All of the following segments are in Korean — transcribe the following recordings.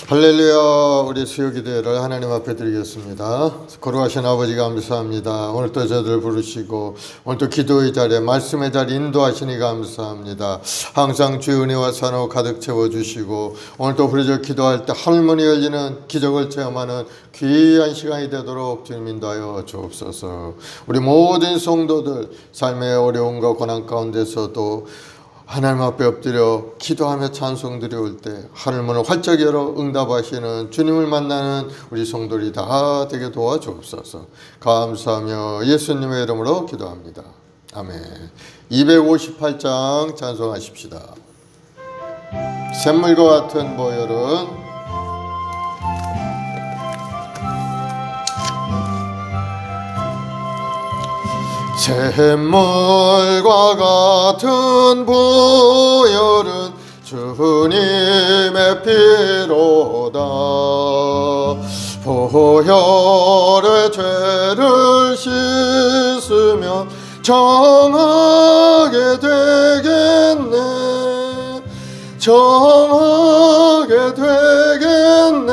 할렐루야. 우리 수요기도를 하나님 앞에 드리겠습니다. 거룩하신 아버지 감사합니다. 오늘 또 저들 부르시고 오늘 또 기도의 자리에 말씀의 자리 인도하시니 감사합니다. 항상 주의 은혜와 사랑으로 가득 채워주시고 오늘 또 부르짖어 기도할 때 하늘문이 열리는 기적을 체험하는 귀한 시간이 되도록 주님 인도하여 주옵소서. 우리 모든 성도들 삶의 어려움과 고난 가운데서도 하나님 앞에 엎드려 기도하며 찬송 드려올 때 하늘문을 활짝 열어 응답하시는 주님을 만나는 우리 성도들이 다 되게 도와주옵소서. 감사하며 예수님의 이름으로 기도합니다. 아멘. 258장 찬송하십시다. 샘물과 같은 보혈은 샘물과 같은 보혈은 주님의 피로다. 보혈의 죄를 씻으면 정하게 되겠네. 정하게 되겠네.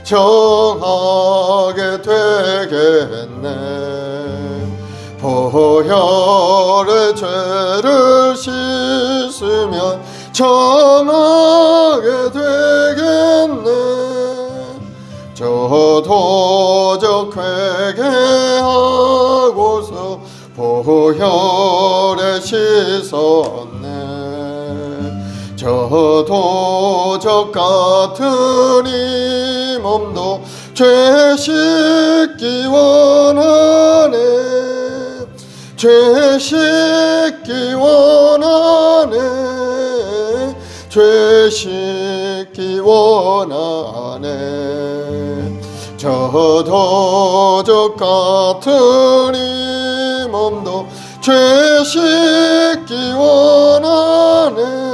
정하게 되겠네. 보혈의 죄를 씻으면 정하게 되겠네. 저도 회개하고서 보혈에 씻었네. 저도 같은 이 몸도 죄 씻기 원하네. 죄 씻기 원하네. 죄 씻기 원하네. 저도 같은 이 몸도 죄 씻기 원하네.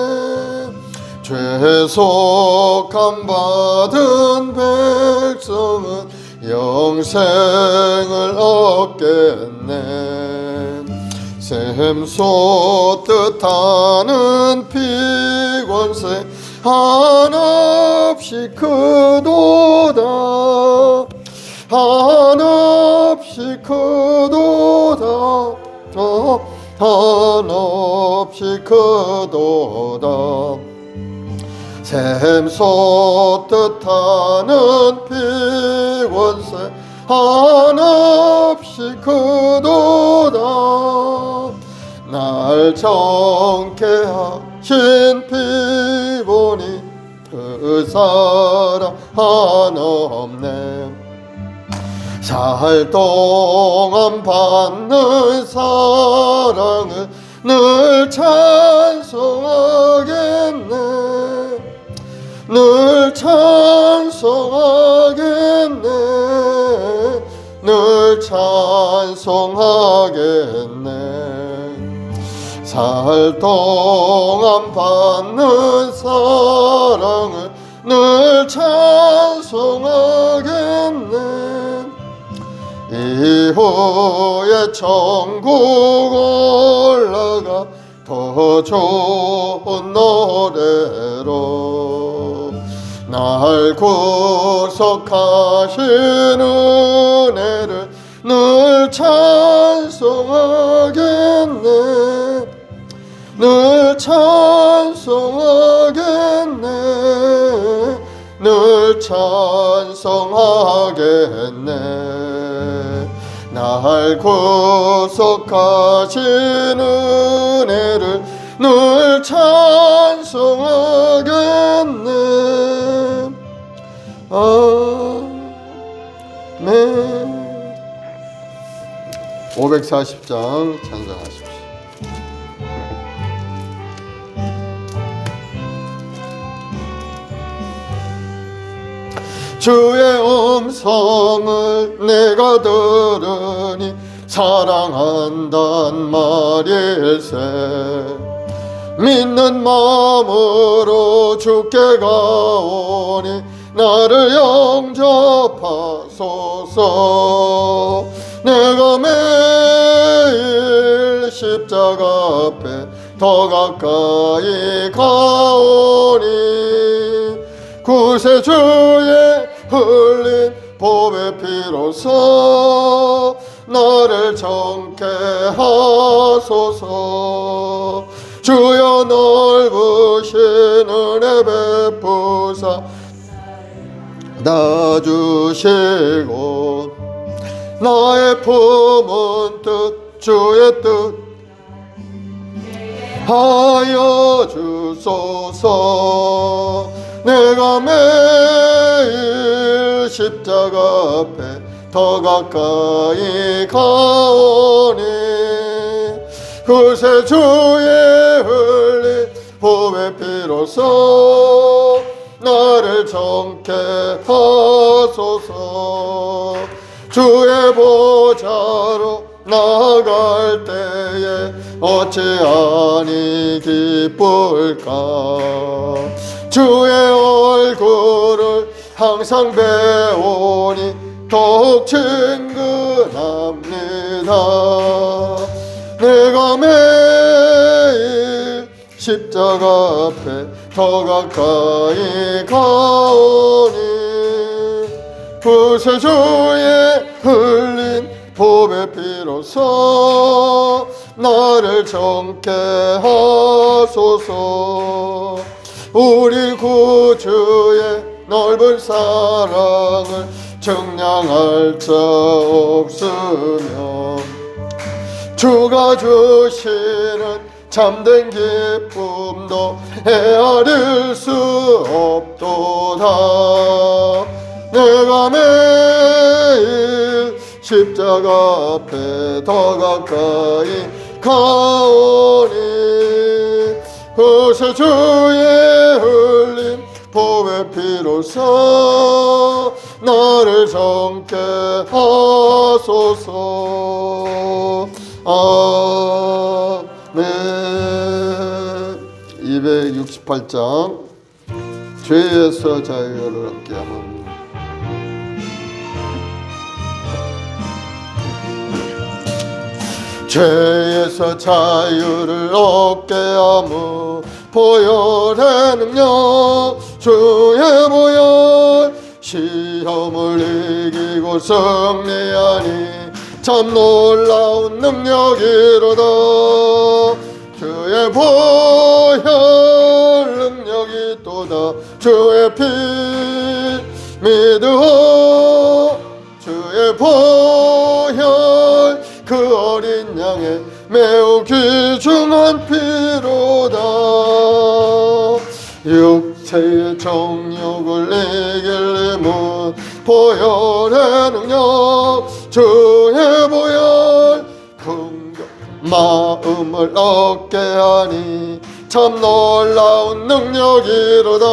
죄속함 받은 백성은 영생을 얻겠네. 샘솟 뜻하는 피권세 한없이 크도다. 한없이 크도다. 한없이 크도다. 샘솟 뜻하는 피권세 한없이 크도다. 날 정케 하신 피보니 그 사랑 한없네. 살 동안 받는 사랑을 늘 찬송하겠네. 늘 찬송하겠네. 늘 찬송하겠네. 살 동안 받는 사랑을 늘 찬송하겠네. 이후에 천국 올라가 더 좋은 노래로 날 구속하신 은혜를 늘 찬송하겠네. 늘 찬송하겠네. 늘 찬송하겠네. 날 구속하신 은혜를 늘 찬송하겠네. 아멘. 540장 찬송하십시오. 주의 음성을 내가 들으니 사랑한단 말일세. 믿는 마음으로 주께 가오니 나를 영접하소서. 내가 매일 십자가 앞에 더 가까이 가오니 구세주의 흘린 보배 피로써 나를 정케 하소서. 주여 넓으신 은혜 베푸사 나 주시고 나의 품은 뜻 주의 뜻 하여 주소서. 내가 매일 십자가 앞에 더 가까이 가오니 구세주의 흘린 보배 피로써 나를 정케 하소서. 주의 보좌로 나아갈 때에 어찌하니 기쁠까. 주의 얼굴을 항상 배우니 더욱 친근합니다. 내가 매일 십자가 앞에 더 가까이 가오니 구세주의 흘린 보배 피로써 나를 정케 하소서. 우리 구주의 넓은 사랑을 증량할 자 없으며 주가 주시는 참된 기쁨도 헤아릴 수 없도다. 내가 매일 십자가 앞에 더 가까이 가오니 구세주의 흘린 보배 피로써 나를 정케 하소서. 아멘. 268장 죄에서 자유를 얻게 함은. 죄에서 자유를 얻게 하무 보혈의 능력 주의 보혈 시험을 이기고 승리하니 참 놀라운 능력이로다. 주의 보혈 능력이 또다. 주의 피 믿으오. 주의 보혈 그 어린 양의 매우 귀중한 피로다. 육체의 정욕을 이길 힘은 보혈의 능력 주의 보혈 긍휼 마음을 얻게 하니 참 놀라운 능력이로다.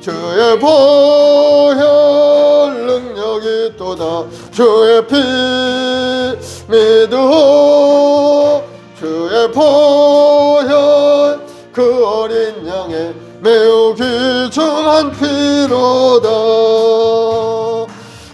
주의 보혈 능력이 또다. 주의 피 믿으오. 주의 보혈 그 어린 양의 매우 귀중한 피로다.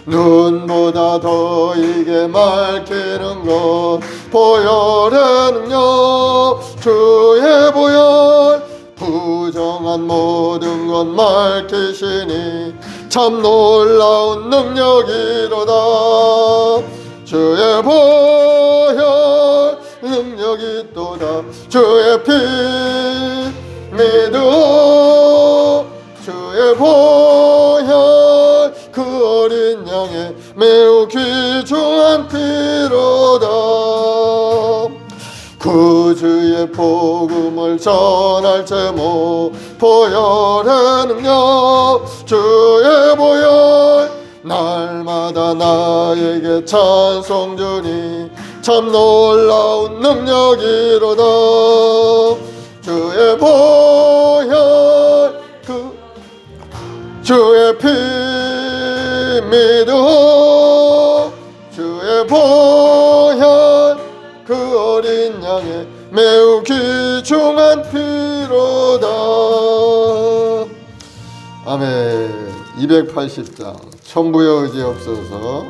눈보다 더 이게 맑히는 것 보혈의 능력 주의 보혈 부정한 모든 것 맑히시니 참 놀라운 능력이로다. 주의 보혈 능력이 또다. 주의 피 믿으오. 주의 보혈 그 어린 양의 매우 귀중한 피로다. 구주의 복음을 전할 제목 보혈의 능력 주의 보혈 날마다 나에게 찬송 주니 참 놀라운 능력이로다. 주의 보혈 그 주의 피 믿으오. 주의 보혈 그 어린 양의 매우 귀중한 피로다. 아멘. 280장 천부의 의지 없어서.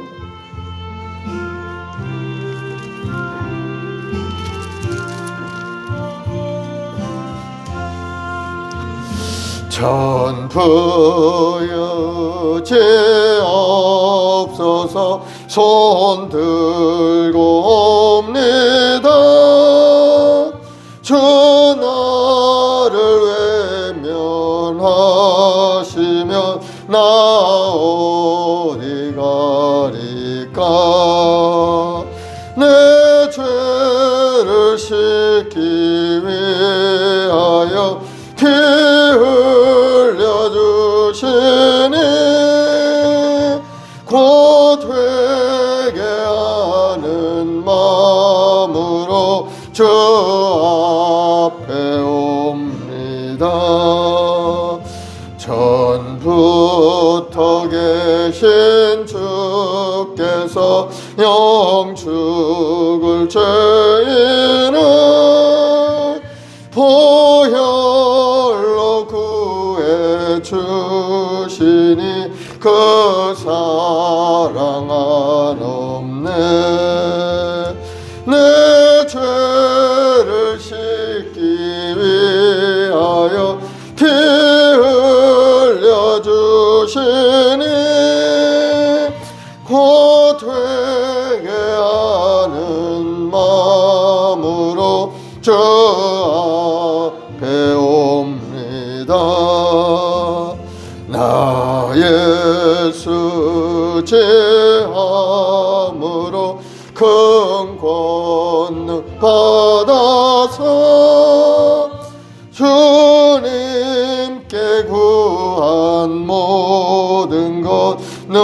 전부여지옵소서. 손 들고 옵니다. 주 나를 외면하시면 나 어디 가리까. 내 죄를 씻기 위하여 피 흘려주시니 곧 회개하는 마음으로 주 앞에 옵니다. 전부터 계신 주께서 영축을 죄인을 보혈로 구해 주시니 그 사랑 한없네. 내 죄를 씻기 위하여 피 흘려주시니 곧 회개하는 마음으로 주 앞에 옵니다. 나 예수 죄함으로 큰 권능 받아서 주님께 구한 모든 것 늘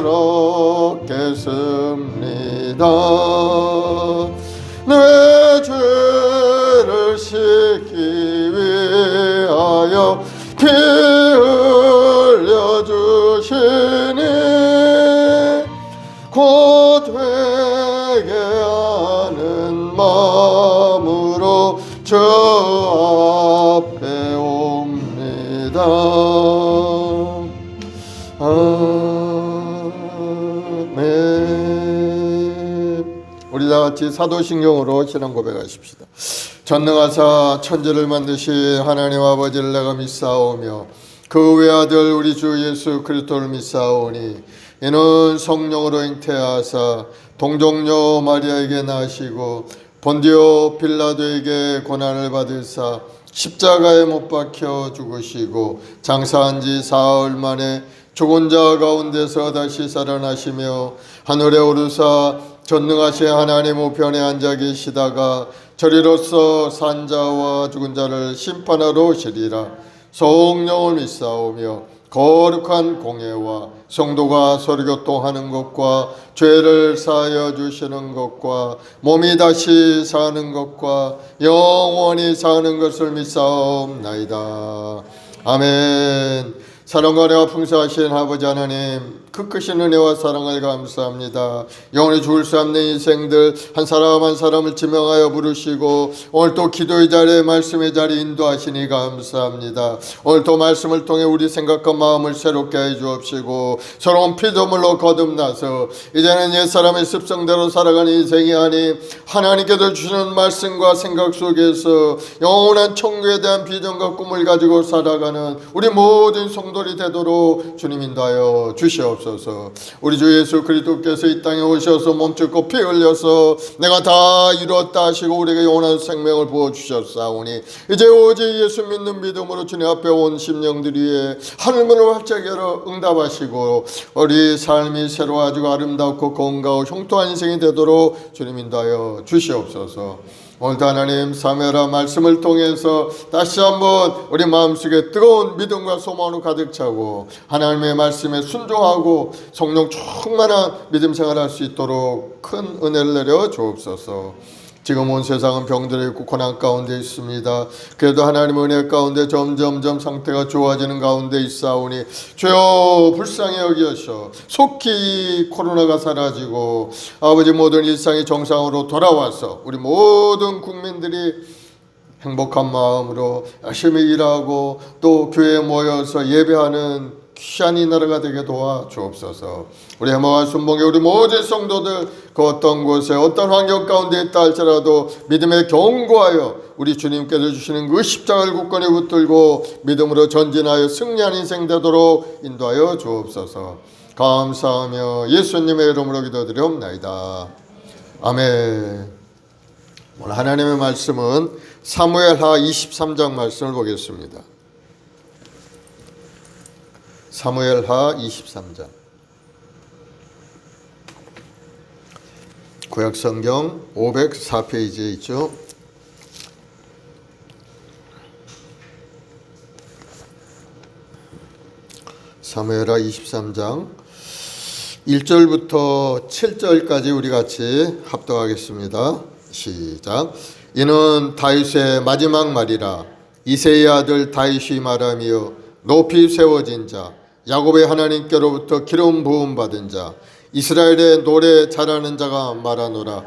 얻겠습니다. 내 죄를 씻기 위하여 피 흘려주시니 곧 회개하는 마음으로 주 앞에 옵니다. 아멘. 우리 다 같이 사도신경으로 신앙 고백하십시다. 전능하사 천지를 만드신 하나님 아버지를 내가 믿사오며 그 외아들 우리 주 예수 그리스도를 믿사오니 이는 성령으로 잉태하사 동정녀 마리아에게 나시고 본디오 빌라도에게 고난을 받으사 십자가에 못 박혀 죽으시고 장사한 지 사흘 만에 죽은 자 가운데서 다시 살아나시며 하늘에 오르사 전능하신 하나님 우편에 앉아 계시다가 저리로서 산 자와 죽은 자를 심판하러 오시리라. 성령을 믿사오며 거룩한 공예와 성도가 서로 교통하는 것과 죄를 사하여 주시는 것과 몸이 다시 사는 것과 영원히 사는 것을 믿사옵나이다. 아멘. 사랑과 은혜와 풍성하신 아버지 하나님, 그 크신 은혜와 사랑을 감사합니다. 영원히 죽을 수 없는 인생들 한 사람 한 사람을 지명하여 부르시고 오늘 또 기도의 자리에 말씀의 자리에 인도하시니 감사합니다. 오늘 또 말씀을 통해 우리 생각과 마음을 새롭게 해 주옵시고 새로운 피조물로 거듭나서 이제는 옛사람의 습성대로 살아가는 인생이 아닌 하나님께서 주시는 말씀과 생각 속에서 영원한 천국에 대한 비전과 꿈을 가지고 살아가는 우리 모든 성도들이 되도록 주님 인도하여 주시옵소서. 우리 주 예수 그리스도께서 이 땅에 오셔서 몸짓고 피 흘려서 내가 다 이루었다 하시고 우리에게 영원한 생명을 부어주셨사오니 이제 오직 예수 믿는 믿음으로 주님 앞에 온 심령들 위에 하늘문을 활짝 열어 응답하시고 우리 삶이 새로워지고 아름답고 건강하고 형통한 인생이 되도록 주님 인도하여 주시옵소서. 오늘도 하나님 사메라 말씀을 통해서 다시 한번 우리 마음속에 뜨거운 믿음과 소망으로 가득 차고 하나님의 말씀에 순종하고 성령 충만한 믿음 생활할 수 있도록 큰 은혜를 내려 주옵소서. 지금 온 세상은 병들어 있고 고난 가운데 있습니다. 그래도 하나님의 은혜 가운데 점점점 상태가 좋아지는 가운데 있사오니 주여 불쌍히 여기셔 속히 코로나가 사라지고 아버지 모든 일상이 정상으로 돌아와서 우리 모든 국민들이 행복한 마음으로 열심히 일하고 또 교회에 모여서 예배하는 귀한 이 나라가 되게 도와 주옵소서. 우리 해마와 순봉의 우리 모든 성도들 그 어떤 곳에 어떤 환경 가운데 있다 할지라도 믿음에 견고하여 우리 주님께서 주시는 그 십자가를 굳건히 붙들고 믿음으로 전진하여 승리하는 인생 되도록 인도하여 주옵소서. 감사하며 예수님의 이름으로 기도드리옵나이다. 아멘. 오늘 하나님의 말씀은 사무엘하 23장 말씀을 보겠습니다. 사무엘하 23장. 구약성경 504페이지에 있죠. 사무엘하 23장 1절부터 7절까지 우리 같이 합독하겠습니다. 시작. 이는 다윗의 마지막 말이라. 이새의 아들 다윗이 말하며 높이 세워진 자 야곱의 하나님께로부터 기름 부음 받은 자 이스라엘의 노래 잘하는 자가 말하노라.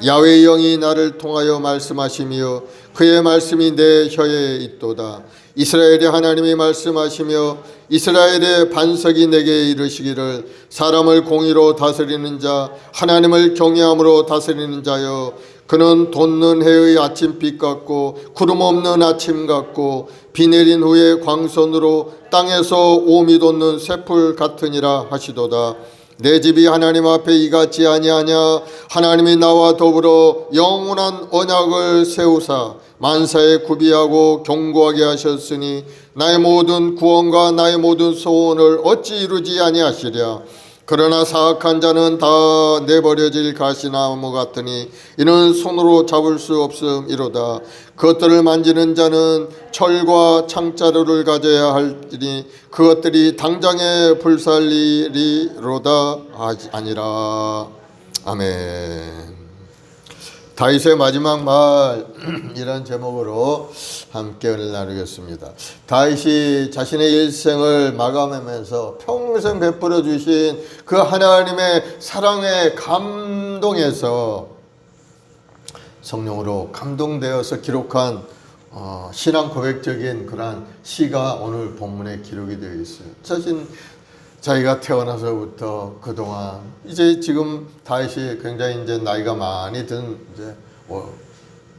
야훼의 영이 나를 통하여 말씀하시며 그의 말씀이 내 혀에 있도다. 이스라엘의 하나님이 말씀하시며 이스라엘의 반석이 내게 이르시기를 사람을 공의로 다스리는 자 하나님을 경외함으로 다스리는 자여 그는 돋는 해의 아침빛 같고 구름 없는 아침 같고 비 내린 후에 광선으로 땅에서 오미 돋는 새풀 같으니라 하시도다. 내 집이 하나님 앞에 이같지 아니하냐. 하나님이 나와 더불어 영원한 언약을 세우사 만사에 구비하고 견고하게 하셨으니 나의 모든 구원과 나의 모든 소원을 어찌 이루지 아니하시랴. 그러나 사악한 자는 다 내버려질 가시나무 같으니 이는 손으로 잡을 수 없음이로다. 그것들을 만지는 자는 철과 창자루를 가져야 할지니 그것들이 당장에 불살리리로다 아니라. 아멘. 다윗의 마지막 말 이런 제목으로 함께 은혜를 나누겠습니다. 다윗이 자신의 일생을 마감하면서 평생 베풀어 주신 그 하나님의 사랑에 감동해서 성령으로 감동되어서 기록한 신앙 고백적인 그러한 시가 오늘 본문에 기록이 되어 있어요. 자기가 태어나서부터 그동안 이제 지금 다윗이 굉장히 이제 나이가 많이 든 이제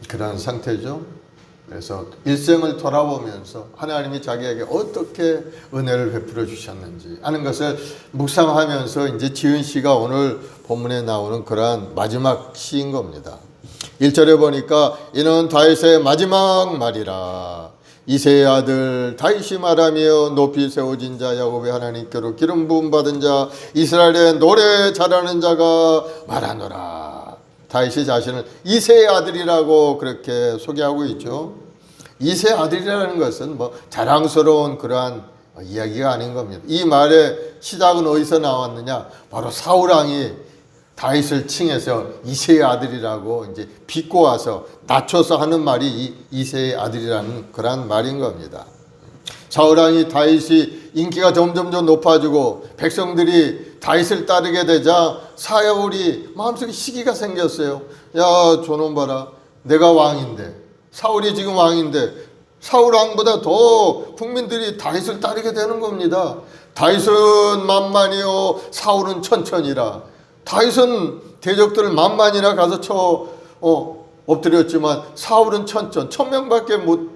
그런 상태죠. 그래서 일생을 돌아보면서 하나님이 자기에게 어떻게 은혜를 베풀어 주셨는지 하는 것을 묵상하면서 이제 지은 시가 오늘 본문에 나오는 그러한 마지막 시인 겁니다. 1절에 보니까 이는 다윗의 마지막 말이라. 이새의 아들 다윗이 말하며 높이 세워진 자 야곱의 하나님께로 기름 부음 받은 자 이스라엘의 노래 잘하는 자가 말하노라. 다윗이 자신을 이새의 아들이라고 그렇게 소개하고 있죠. 이새의 아들이라는 것은 뭐 자랑스러운 그러한 이야기가 아닌 겁니다. 이 말의 시작은 어디서 나왔느냐? 바로 사울왕이 다윗을 칭해서 이새의 아들이라고 이제 비꼬아서 낮춰서 하는 말이 이새의 아들이라는 그런 말인 겁니다. 사울왕이 다윗이 인기가 점점 높아지고 백성들이 다윗을 따르게 되자 사울이 마음속에 시기가 생겼어요. 야, 저놈 봐라. 내가 왕인데 사울이 지금 왕인데 사울 왕보다 더 국민들이 다윗을 따르게 되는 겁니다. 다윗은 만만이요 사울은 천천이라. 다윗은 대적들을 만만이나 가서 엎드렸지만 사울은 천명밖에 못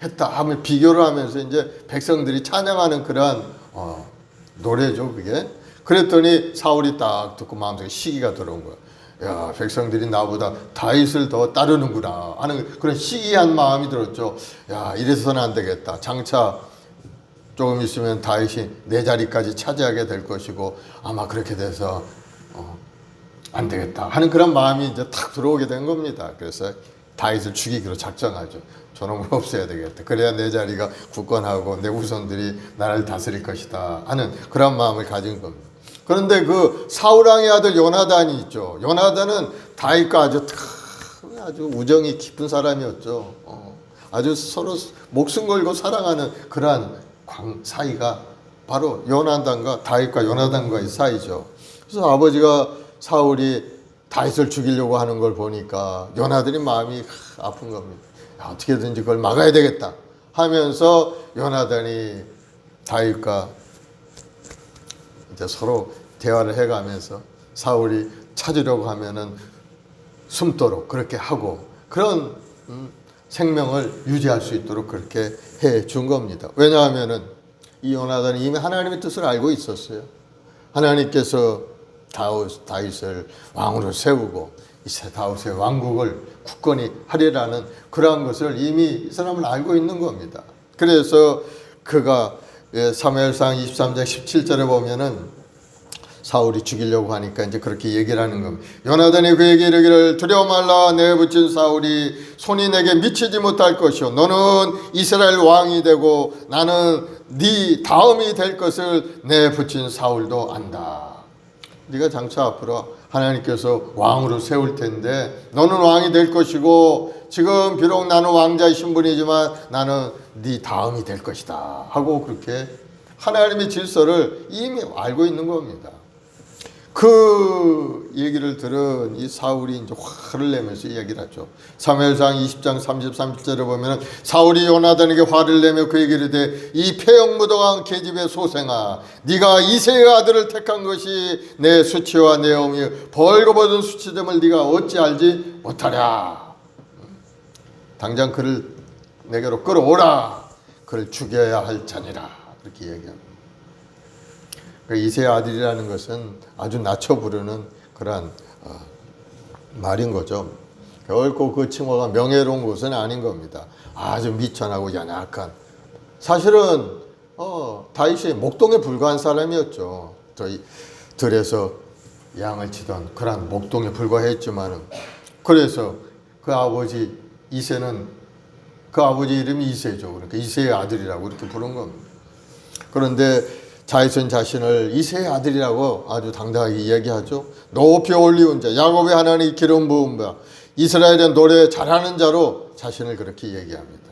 했다 하면 비교를 하면서 이제 백성들이 찬양하는 그러한 노래죠 그게. 그랬더니 사울이 딱 듣고 마음속에 시기가 들어온 거야. 야, 백성들이 나보다 다윗을 더 따르는구나 하는 그런 시기한 마음이 들었죠. 야, 이래서는 안 되겠다. 장차 조금 있으면 다윗이 내 자리까지 차지하게 될 것이고 아마 그렇게 돼서 안 되겠다 하는 그런 마음이 이제 탁 들어오게 된 겁니다. 그래서 다윗을 죽이기로 작정하죠. 저놈을 없애야 되겠다. 그래야 내 자리가 굳건하고 내 후손들이 나를 다스릴 것이다 하는 그런 마음을 가진 겁니다. 그런데 그 사울왕의 아들 요나단이 있죠. 요나단은 다윗과 아주 우정이 깊은 사람이었죠. 아주 서로 목숨 걸고 사랑하는 그러한 사이가 바로 요나단과 다윗과 요나단과의 사이죠. 그래서 아버지가 사울이 다윗을 죽이려고 하는 걸 보니까 요나단이 마음이 아픈 겁니다. 어떻게든지 그걸 막아야 되겠다 하면서 요나단이 다윗과 이제 서로 대화를 해가면서 사울이 찾으려고 하면은 숨도록 그렇게 하고 그런 생명을 유지할 수 있도록 그렇게 해 준 겁니다. 왜냐하면은 이 요나단이 이미 하나님의 뜻을 알고 있었어요. 하나님께서 다윗을 왕으로 세우고 다윗의 왕국을 굳건히 하리라는 그러한 것을 이미 이 사람은 알고 있는 겁니다. 그래서 그가 사무엘상 23장 17절에 보면은 사울이 죽이려고 하니까 이제 그렇게 얘기를 하는 겁니다. 요나단이 그에게 이르기를 두려워 말라. 내게 붙인 사울이 손이 내게 미치지 못할 것이요 너는 이스라엘 왕이 되고 나는 네 다음이 될 것을 내 붙인 사울도 안다. 네가 장차 앞으로 하나님께서 왕으로 세울 텐데 너는 왕이 될 것이고 지금 비록 나는 왕자의 신분이지만 나는 네 다음이 될 것이다 하고 그렇게 하나님의 질서를 이미 알고 있는 겁니다. 그 얘기를 들은 이 사울이 이제 화를 내면서 얘기를 하죠. 사무엘상 20장 33절에 보면 사울이 요나단에게 화를 내며 그에게 이르되 이 폐역무도한 계집의 소생아 네가 이새의 아들을 택한 것이 내 수치와 내 어미 벌거벗은 수치됨을 네가 어찌 알지 못하랴. 당장 그를 내게로 끌어오라. 그를 죽여야 할 자니라. 그렇게 얘기합니다. 이새의 아들이라는 것은 아주 낮춰 부르는 그러한 말인 거죠. 결코 그 칭호가 명예로운 것은 아닌 겁니다. 아주 미천하고 연약한 사실은 다윗이 목동에 불과한 사람이었죠. 저희 들에서 양을 치던 그러한 목동에 불과했지만은 그래서 그 아버지 이새는 그 아버지 이름이 이새죠. 그러니까 이새의 아들이라고 이렇게 부른 겁니다. 그런데 다윗은 자신을 이새의 아들이라고 아주 당당하게 이야기하죠. 높이 올리운 자, 야곱의 하나님 기름 부은 자, 이스라엘의 노래 잘하는 자로 자신을 그렇게 얘기합니다.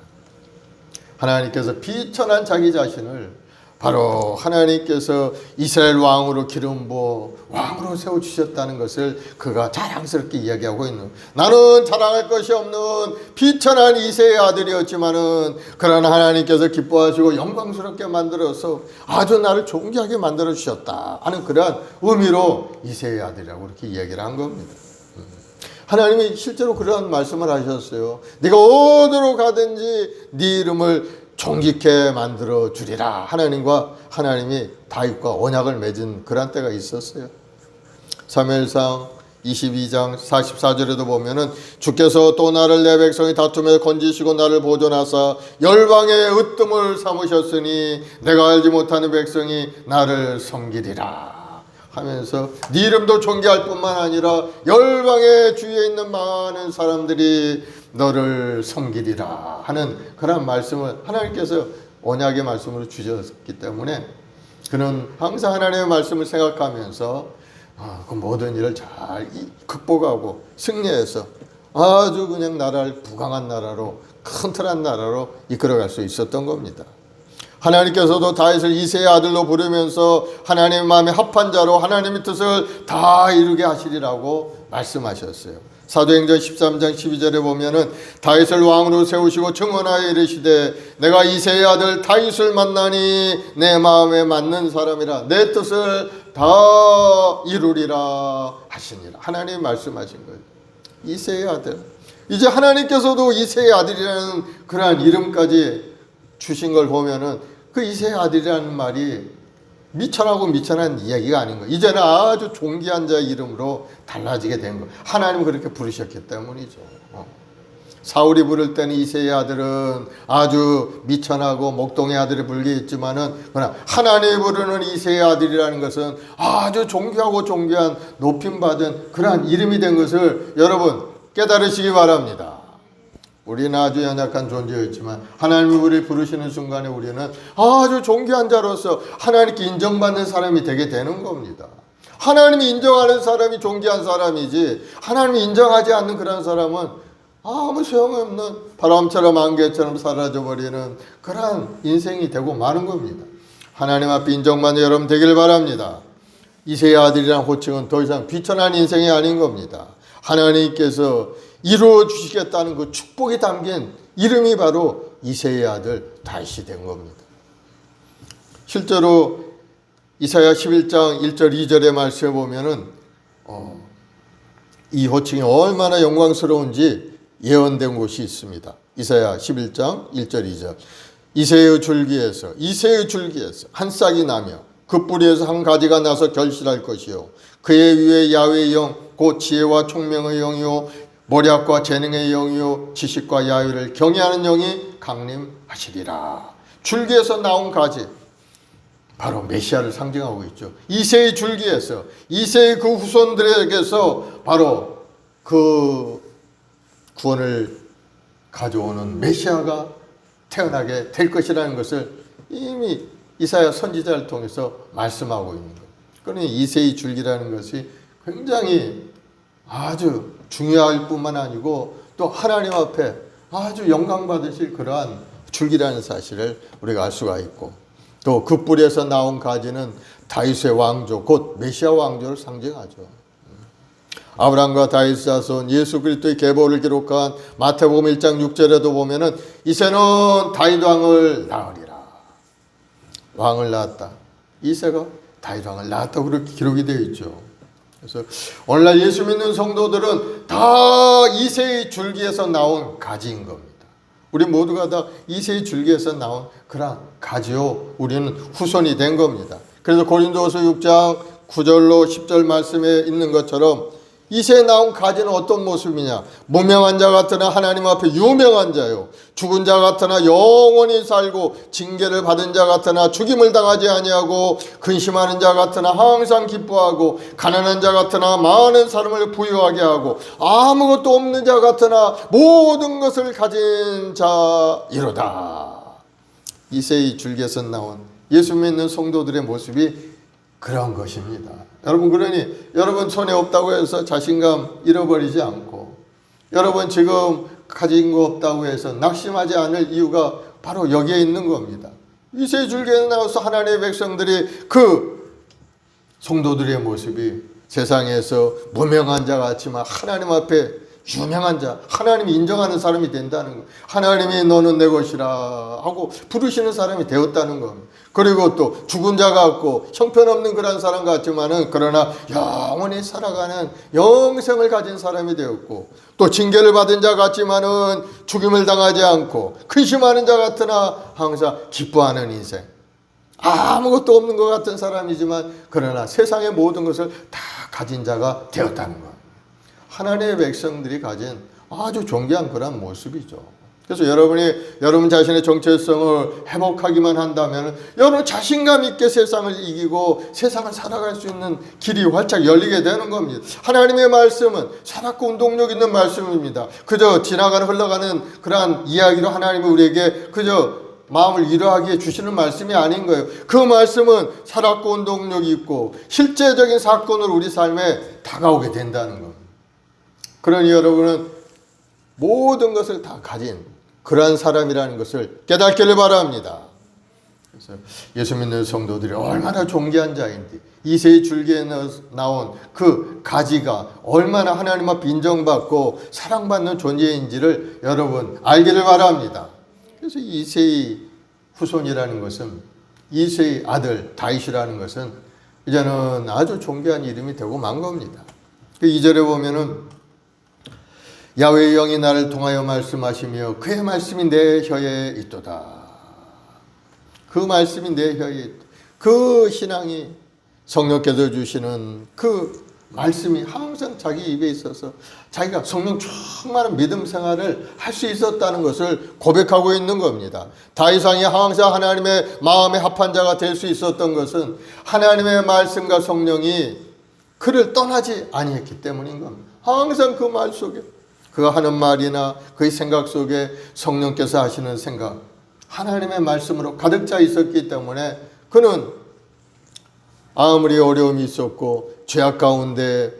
하나님께서 비천한 자기 자신을 바로 하나님께서 이스라엘 왕으로 기름 부어 왕으로 세워주셨다는 것을 그가 자랑스럽게 이야기하고 있는, 나는 자랑할 것이 없는 비천한 이새의 아들이었지만은 그러나 하나님께서 기뻐하시고 영광스럽게 만들어서 아주 나를 존귀하게 만들어 주셨다 하는 그러한 의미로 이새의 아들이라고 그렇게 이야기를 한 겁니다. 하나님이 실제로 그러한 말씀을 하셨어요. 네가 어디로 가든지 네 이름을 존귀케 만들어 주리라. 하나님이 다윗과 언약을 맺은 그런 때가 있었어요. 사무엘상 22장 44절에도 보면은 주께서 또 나를 내 백성의 다툼에 건지시고 나를 보존하사 열방의 으뜸을 삼으셨으니 내가 알지 못하는 백성이 나를 섬기리라 하면서 네 이름도 존귀할 뿐만 아니라 열방의 주위에 있는 많은 사람들이 너를 섬기리라 하는 그런 말씀을 하나님께서 언약의 말씀으로 주셨기 때문에 그는 항상 하나님의 말씀을 생각하면서 그 모든 일을 잘 극복하고 승리해서 아주 그냥 나라를 부강한 나라로 튼튼한 나라로 이끌어갈 수 있었던 겁니다. 하나님께서도 다윗을 이새의 아들로 부르면서 하나님의 마음에 합한 자로 하나님의 뜻을 다 이루게 하시리라고 말씀하셨어요. 사도행전 13장 12절에 보면은 다윗을 왕으로 세우시고 증언하여 이르시되 내가 이새의 아들 다윗을 만나니 내 마음에 맞는 사람이라 내 뜻을 다 이루리라 하시니라. 하나님이 말씀하신 거예요. 이새의 아들. 이제 하나님께서도 이새의 아들이라는 그러한 이름까지 주신 걸 보면은 그 이새의 아들이라는 말이 미천하고 미천한 이야기가 아닌 거예요. 이제는 아주 존귀한 자의 이름으로 달라지게 된 거예요. 하나님은 그렇게 부르셨기 때문이죠. 사울이 부를 때는 이새의 아들은 아주 미천하고 목동의 아들이 불리했지만은 그러나 하나님이 부르는 이새의 아들이라는 것은 아주 존귀하고 존귀한 높임받은 그러한 이름이 된 것을 여러분 깨달으시기 바랍니다. 우리는 아주 연약한 존재였지만 하나님이 우리를 부르시는 순간에 우리는 아주 존귀한 자로서 하나님께 인정받는 사람이 되게 되는 겁니다. 하나님이 인정하는 사람이 존귀한 사람이지 하나님이 인정하지 않는 그런 사람은 아무 소용없는 바람처럼 안개처럼 사라져버리는 그런 인생이 되고 마는 겁니다. 하나님 앞에 인정받는 여러분 되길 바랍니다. 이새의 아들이란 호칭은 더 이상 비천한 인생이 아닌 겁니다. 하나님께서 이루어 주시겠다는 그 축복이 담긴 이름이 바로 이새의 아들 다윗이 된 겁니다. 실제로 이사야 11장 1절 2절의 말씀에 보면은 이 호칭이 얼마나 영광스러운지 예언된 곳이 있습니다. 이사야 11장 1절 2절. 이새의 줄기에서 한 싹이 나며 그 뿌리에서 한 가지가 나서 결실할 것이요 그의 위에 야훼의 영 곧 지혜와 총명의 영이요 모략과 재능의 영이요 지식과 야훼를 경외하는 영이 강림하시리라. 줄기에서 나온 가지, 바로 메시아를 상징하고 있죠. 이새의 줄기에서, 이새의 그 후손들에게서 바로 그 구원을 가져오는 메시아가 태어나게 될 것이라는 것을 이미 이사야 선지자를 통해서 말씀하고 있는 거예요. 그러니 이새의 줄기라는 것이 굉장히 아주 중요할 뿐만 아니고 또 하나님 앞에 아주 영광 받으실 그러한 줄기라는 사실을 우리가 알 수가 있고, 또 그 뿌리에서 나온 가지는 다윗의 왕조 곧 메시아 왕조를 상징하죠. 아브라함과 다윗 자손 예수 그리스도의 계보를 기록한 마태복음 1장 6절에도 보면은 이새는 다윗 왕을 낳으리라. 왕을 낳았다. 이새가 다윗 왕을 낳았다고 그렇게 기록이 되어 있죠. 그래서 오늘날 예수 믿는 성도들은 다 이새의 줄기에서 나온 가지인 겁니다. 우리 모두가 다 이새의 줄기에서 나온 그런 가지요. 우리는 후손이 된 겁니다. 그래서 고린도후서 6장 9절로 10절 말씀에 있는 것처럼 이새에 나온 가지는 어떤 모습이냐? 무명한 자 같으나 하나님 앞에 유명한 자요, 죽은 자 같으나 영원히 살고 징계를 받은 자 같으나 죽임을 당하지 아니하고 근심하는 자 같으나 항상 기뻐하고 가난한 자 같으나 많은 사람을 부유하게 하고 아무것도 없는 자 같으나 모든 것을 가진 자이로다. 이새의 줄기에서 나온 예수 믿는 성도들의 모습이 그런 것입니다. 여러분, 그러니 여러분 손에 없다고 해서 자신감 잃어버리지 않고, 여러분 지금 가진 거 없다고 해서 낙심하지 않을 이유가 바로 여기에 있는 겁니다. 이새 줄기에 나와서 하나님의 백성들이 그 성도들의 모습이 세상에서 무명한 자 같지만 하나님 앞에 유명한 자, 하나님이 인정하는 사람이 된다는 거, 하나님이 너는 내 것이라 하고 부르시는 사람이 되었다는 겁니다. 그리고 또 죽은 자 같고 형편없는 그런 사람 같지만은 그러나 영원히 살아가는 영생을 가진 사람이 되었고, 또 징계를 받은 자 같지만은 죽임을 당하지 않고 근심하는 자 같으나 항상 기뻐하는 인생, 아무것도 없는 것 같은 사람이지만 그러나 세상의 모든 것을 다 가진 자가 되었다는 것. 하나님의 백성들이 가진 아주 존귀한 그런 모습이죠. 그래서 여러분 자신의 정체성을 회복하기만 한다면 여러분 자신감 있게 세상을 이기고 세상을 살아갈 수 있는 길이 활짝 열리게 되는 겁니다. 하나님의 말씀은 살았고 운동력 있는 말씀입니다. 그저 지나가는 흘러가는 그러한 이야기로 하나님이 우리에게 그저 마음을 위로하기에 주시는 말씀이 아닌 거예요. 그 말씀은 살았고 운동력이 있고 실제적인 사건으로 우리 삶에 다가오게 된다는 겁니다. 그러니 여러분은 모든 것을 다 가진 그러한 사람이라는 것을 깨닫기를 바랍니다. 그래서 예수 믿는 성도들이 얼마나 존귀한 자인지, 이새의 줄기에 나온 그 가지가 얼마나 하나님 앞에 인정받고 사랑받는 존재인지를 여러분 알기를 바랍니다. 그래서 이새의 후손이라는 것은, 이새의 아들 다윗이라는 것은 이제는 아주 존귀한 이름이 되고 만 겁니다. 그 2절에 보면은 야훼의 영이 나를 통하여 말씀하시며 그의 말씀이 내 혀에 있도다. 그 말씀이 내 혀에 있도다. 그 신앙이 성령께서 주시는 그 말씀이 항상 자기 입에 있어서 자기가 성령 충만한 믿음 생활을 할 수 있었다는 것을 고백하고 있는 겁니다. 다윗 왕이 항상 하나님의 마음에 합한 자가 될 수 있었던 것은 하나님의 말씀과 성령이 그를 떠나지 아니했기 때문인 겁니다. 항상 그 말 속에, 그가 하는 말이나 그의 생각 속에 성령께서 하시는 생각, 하나님의 말씀으로 가득 차 있었기 때문에 그는 아무리 어려움이 있었고 죄악 가운데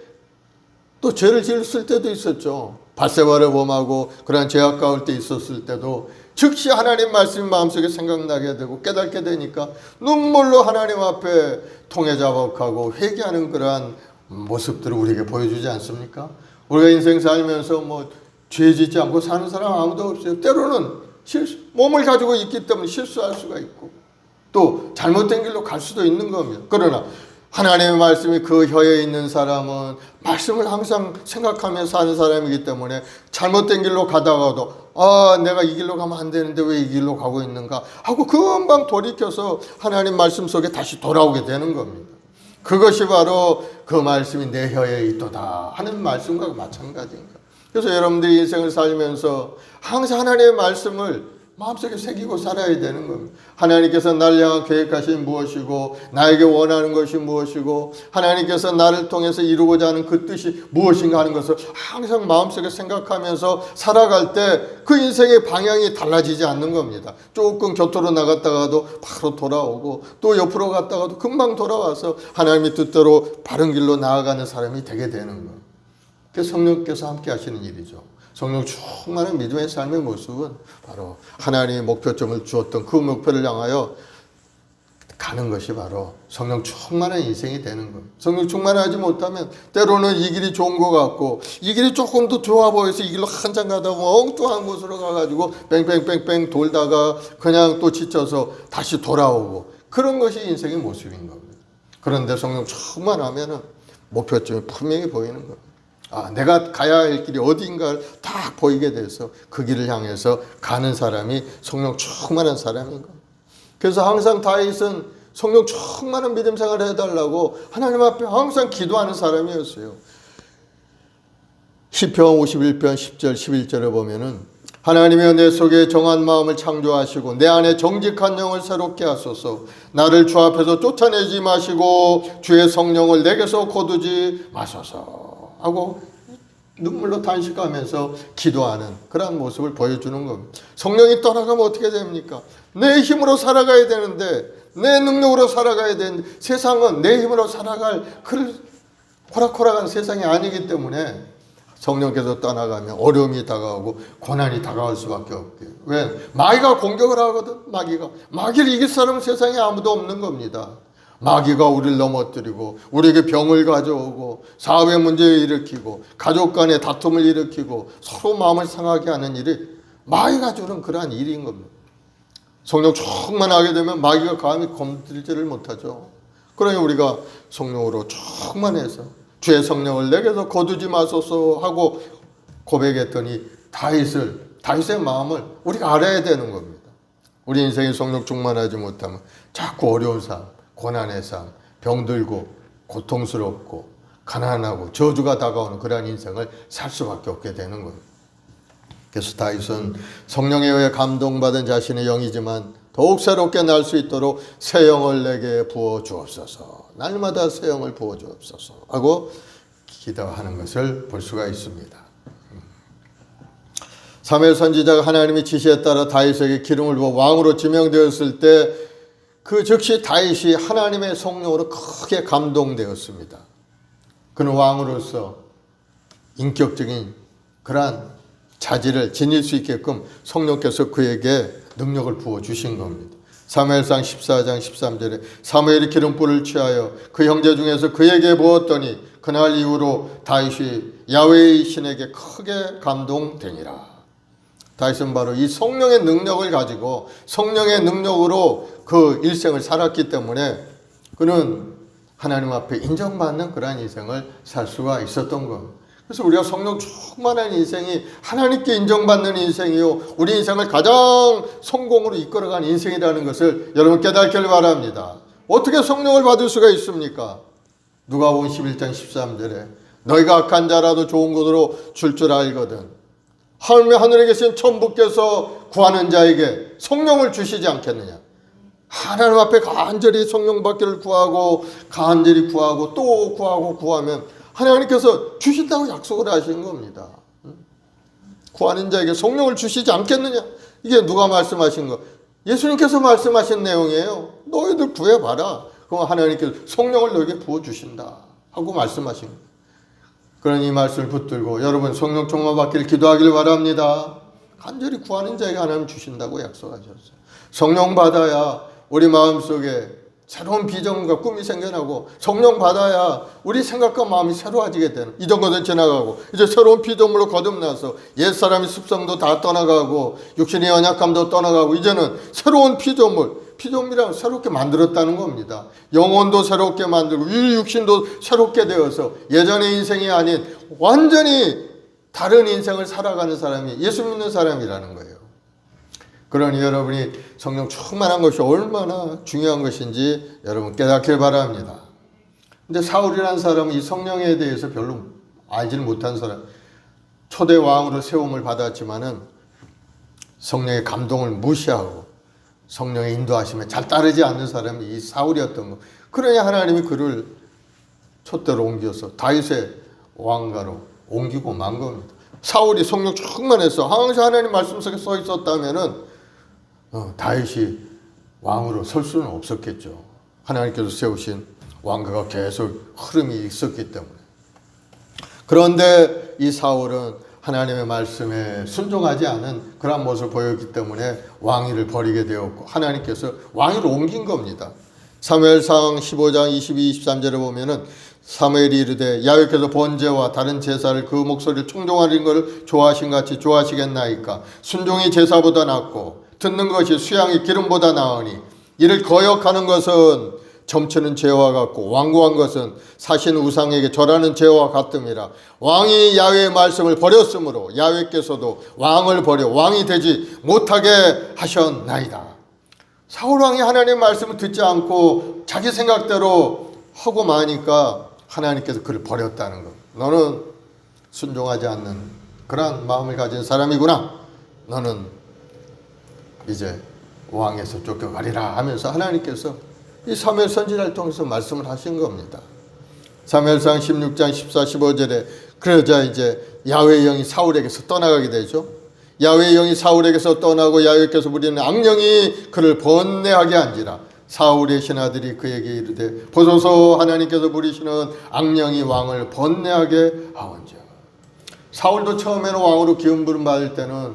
또 죄를 지었을 때도 있었죠. 밧세바를 범하고 그런 죄악 가운데 있었을 때도 즉시 하나님 말씀이 마음속에 생각나게 되고 깨닫게 되니까 눈물로 하나님 앞에 통회자복하고 회개하는 그러한 모습들을 우리에게 보여주지 않습니까? 우리가 인생 살면서 죄 짓지 않고 사는 사람 아무도 없어요. 때로는 몸을 가지고 있기 때문에 실수할 수가 있고, 또 잘못된 길로 갈 수도 있는 겁니다. 그러나 하나님의 말씀이 그 혀에 있는 사람은 말씀을 항상 생각하며 사는 사람이기 때문에 잘못된 길로 가다가도 내가 이 길로 가면 안 되는데 왜 이 길로 가고 있는가 하고 금방 돌이켜서 하나님 말씀 속에 다시 돌아오게 되는 겁니다. 그것이 바로 그 말씀이 내 혀에 있도다 하는 말씀과 마찬가지인 거예요. 그래서 여러분들이 인생을 살면서 항상 하나님의 말씀을 마음속에 새기고 살아야 되는 겁니다. 하나님께서 나를 향한 계획하신 무엇이고 나에게 원하는 것이 무엇이고 하나님께서 나를 통해서 이루고자 하는 그 뜻이 무엇인가 하는 것을 항상 마음속에 생각하면서 살아갈 때 그 인생의 방향이 달라지지 않는 겁니다. 조금 곁으로 나갔다가도 바로 돌아오고 또 옆으로 갔다가도 금방 돌아와서 하나님의 뜻대로 바른 길로 나아가는 사람이 되게 되는 거예요. 그게 성령께서 함께 하시는 일이죠. 성령 충만한 믿음의 삶의 모습은 바로 하나님의 목표점을 주었던 그 목표를 향하여 가는 것이 바로 성령 충만한 인생이 되는 거예요. 성령 충만하지 못하면 때로는 이 길이 좋은 것 같고 이 길이 조금 더 좋아 보여서 이 길로 한참 가다 엉뚱한 곳으로 가가지고 뺑뺑뺑뺑 돌다가 그냥 또 지쳐서 다시 돌아오고 그런 것이 인생의 모습인 겁니다. 그런데 성령 충만하면 목표점이 분명히 보이는 겁니다. 내가 가야 할 길이 어디인가를 딱 보이게 돼서 그 길을 향해서 가는 사람이 성령 충만한 사람인 겁니다. 그래서 항상 다윗은 성령 충만한 믿음 생활을 해달라고 하나님 앞에 항상 기도하는 사람이었어요. 시편 51편 10절 11절에 보면은 하나님이여 내 속에 정한 마음을 창조하시고 내 안에 정직한 영을 새롭게 하소서. 나를 주 앞에서 쫓아내지 마시고 주의 성령을 내게서 거두지 마소서 하고 눈물로 단식하면서 기도하는 그런 모습을 보여주는 겁니다. 성령이 떠나가면 어떻게 됩니까? 내 힘으로 살아가야 되는데 내 능력으로 살아가야 되는데 세상은 내 힘으로 살아갈 그 호락호락한 세상이 아니기 때문에 성령께서 떠나가면 어려움이 다가오고 고난이 다가올 수밖에 없대요. 왜? 마귀가 공격을 하거든. 마귀를 이길 사람은 세상에 아무도 없는 겁니다. 마귀가 우리를 넘어뜨리고 우리에게 병을 가져오고 사회 문제를 일으키고 가족 간의 다툼을 일으키고 서로 마음을 상하게 하는 일이 마귀가 주는 그러한 일인 겁니다. 성령 충만하게 되면 마귀가 감히 건드리지를 못하죠. 그러니 우리가 성령으로 충만해서 주의 성령을 내게서 거두지 마소서 하고 고백했더니 다윗의 마음을 우리가 알아야 되는 겁니다. 우리 인생이 성령 충만하지 못하면 자꾸 어려운 삶, 고난의 삶, 병들고 고통스럽고 가난하고 저주가 다가오는 그러한 인생을 살 수밖에 없게 되는 거예요. 그래서 다윗은 성령에 의해 감동받은 자신의 영이지만 더욱 새롭게 날 수 있도록 새 영을 내게 부어 주옵소서. 날마다 새 영을 부어 주옵소서 하고 기도하는 것을 볼 수가 있습니다. 사무엘 선지자가 하나님의 지시에 따라 다윗에게 기름을 부어 왕으로 지명되었을 때 그 즉시 다윗이 하나님의 성령으로 크게 감동되었습니다. 그는 왕으로서 인격적인 그러한 자질을 지닐 수 있게끔 성령께서 그에게 능력을 부어주신 겁니다. 사무엘상 14장 13절에 사무엘이 기름불을 취하여 그 형제 중에서 그에게 부었더니 그날 이후로 다윗이 야훼의 신에게 크게 감동되니라. 다윗은 바로 이 성령의 능력을 가지고 성령의 능력으로 그 일생을 살았기 때문에 그는 하나님 앞에 인정받는 그러한 인생을 살 수가 있었던 겁니다. 그래서 우리가 성령 충만한 인생이 하나님께 인정받는 인생이요 우리 인생을 가장 성공으로 이끌어간 인생이라는 것을 여러분 깨닫기를 바랍니다. 어떻게 성령을 받을 수가 있습니까? 누가복음 11장 13절에 너희가 악한 자라도 좋은 곳으로 줄 알거든 하늘에 계신 천부께서 구하는 자에게 성령을 주시지 않겠느냐. 하나님 앞에 간절히 성령 받기를 구하고 간절히 구하고 또 구하면 하나님께서 주신다고 약속을 하신 겁니다. 구하는 자에게 성령을 주시지 않겠느냐. 이게 누가 말씀하신 거? 예수님께서 말씀하신 내용이에요. 너희들 구해봐라. 그럼 하나님께서 성령을 너에게 부어주신다 하고 말씀하신 거예요. 그러니 이 말씀을 붙들고 여러분 성령 충만 받기를 기도하기를 바랍니다. 간절히 구하는 자에게 하나님 주신다고 약속하셨어요. 성령 받아야 우리 마음속에 새로운 비전과 꿈이 생겨나고 성령 받아야 우리 생각과 마음이 새로워지게 되는 이전 것은 지나가고 이제 새로운 피조물로 거듭나서 옛사람의 습성도 다 떠나가고 육신의 연약함도 떠나가고 이제는 새로운 피조물 피조물이랑 새롭게 만들었다는 겁니다. 영혼도 새롭게 만들고 육신도 새롭게 되어서 예전의 인생이 아닌 완전히 다른 인생을 살아가는 사람이 예수 믿는 사람이라는 거예요. 그러니 여러분이 성령 충만한 것이 얼마나 중요한 것인지 여러분 깨닫길 바랍니다. 근데 사울이라는 사람은 이 성령에 대해서 별로 알지를 못한 사람, 초대 왕으로 세움을 받았지만은 성령의 감동을 무시하고 성령의 인도하심에 잘 따르지 않는 사람이 이 사울이었던 거. 그러니 하나님이 그를 촛대로 옮겨서 다윗의 왕가로 옮기고 만 겁니다. 사울이 성령 충만해서 항상 하나님 말씀 속에 써 있었다면은 다윗이 왕으로 설 수는 없었겠죠. 하나님께서 세우신 왕가가 계속 흐름이 있었기 때문에. 그런데 이 사울은 하나님의 말씀에 순종하지 않은 그런 모습을 보였기 때문에 왕위를 버리게 되었고 하나님께서 왕위로 옮긴 겁니다. 사무엘상 15장 22, 23절에 보면은 사무엘이 이르되 야훼께서 번제와 다른 제사를 그 목소리를 충동하는 것을 좋아하신 같이 좋아하시겠나이까. 순종이 제사보다 낫고 듣는 것이 수양이 기름보다 나으니 이를 거역하는 것은 점치는 죄와 같고 완고한 것은 사신 우상에게 절하는 죄와 같음이라. 왕이 야훼의 말씀을 버렸으므로 야훼께서도 왕을 버려 왕이 되지 못하게 하셨나이다. 사울 왕이 하나님의 말씀을 듣지 않고 자기 생각대로 하고 마니까 하나님께서 그를 버렸다는 것. 너는 순종하지 않는 그러한 마음을 가진 사람이구나. 너는 이제 왕에서 쫓겨가리라 하면서 하나님께서 이 사무엘 선지자를 통해서 말씀을 하신 겁니다. 사무엘상 16장 14, 15절에 그러자 이제 야훼의 영이 사울에게서 떠나가게 되죠. 야훼의 영이 사울에게서 떠나고 야훼께서 부리는 악령이 그를 번뇌하게 한지라. 사울의 신하들이 그에게 이르되 보소서 하나님께서 부리시는 악령이 왕을 번뇌하게 하온지라. 사울도 처음에는 왕으로 기름 부름 받을 때는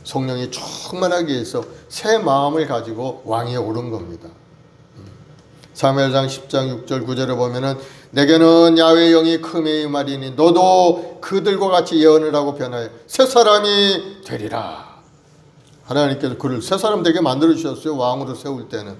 성령이 충만하게 해서 새 마음을 가지고 왕위에 오른 겁니다. 사무엘상 10장 6절 9절에 보면은 내게는 야훼의 영이 크메이 말이니 너도 그들과 같이 예언을 하고 변하여 새 사람이 되리라. 하나님께서 그를 새 사람 되게 만들어 주셨어요. 왕으로 세울 때는.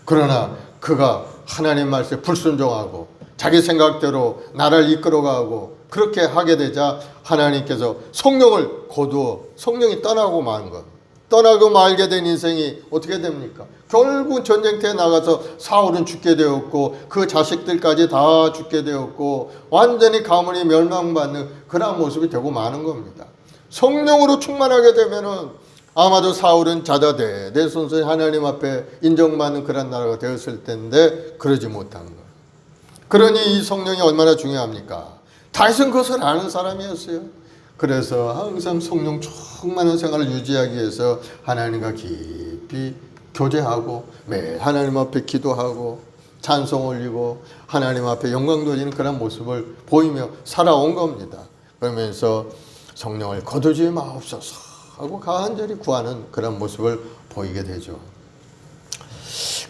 그러나 그가 하나님 말씀에 불순종하고 자기 생각대로 나라를 이끌어가고 그렇게 하게 되자 하나님께서 성령을 거두어 성령이 떠나고 마는 것. 떠나고 말게 된 인생이 어떻게 됩니까? 결국 전쟁터에 나가서 사울은 죽게 되었고 그 자식들까지 다 죽게 되었고 완전히 가문이 멸망받는 그런 모습이 되고 마는 겁니다. 성령으로 충만하게 되면은 아마도 사울은 자자대 내 손수 하나님 앞에 인정받는 그런 나라가 되었을 텐데 그러지 못한 거예요. 그러니 이 성령이 얼마나 중요합니까? 다윗은 그것을 아는 사람이었어요. 그래서 항상 성령 충만한 생활을 유지하기 위해서 하나님과 깊이 교제하고 매일 하나님 앞에 기도하고 찬송 올리고 하나님 앞에 영광 돌리는 그런 모습을 보이며 살아온 겁니다. 그러면서 성령을 거두지 마옵소서 하고 간절히 구하는 그런 모습을 보이게 되죠.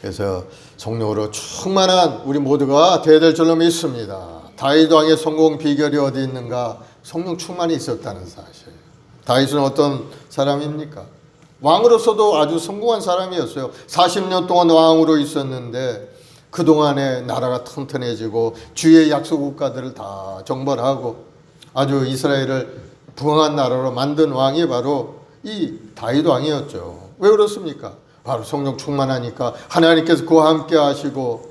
그래서 성령으로 충만한 우리 모두가 되어야 될 줄로 믿습니다. 다윗 왕의 성공 비결이 어디 있는가? 성령 충만이 있었다는 사실. 다윗은 어떤 사람입니까? 왕으로서도 아주 성공한 사람이었어요. 40년 동안 왕으로 있었는데 그동안에 나라가 튼튼해지고 주의 약속 국가들을 다 정벌하고 아주 이스라엘을 부강한 나라로 만든 왕이 바로 이 다윗 왕이었죠. 왜 그렇습니까? 바로 성령 충만하니까 하나님께서 그와 함께 하시고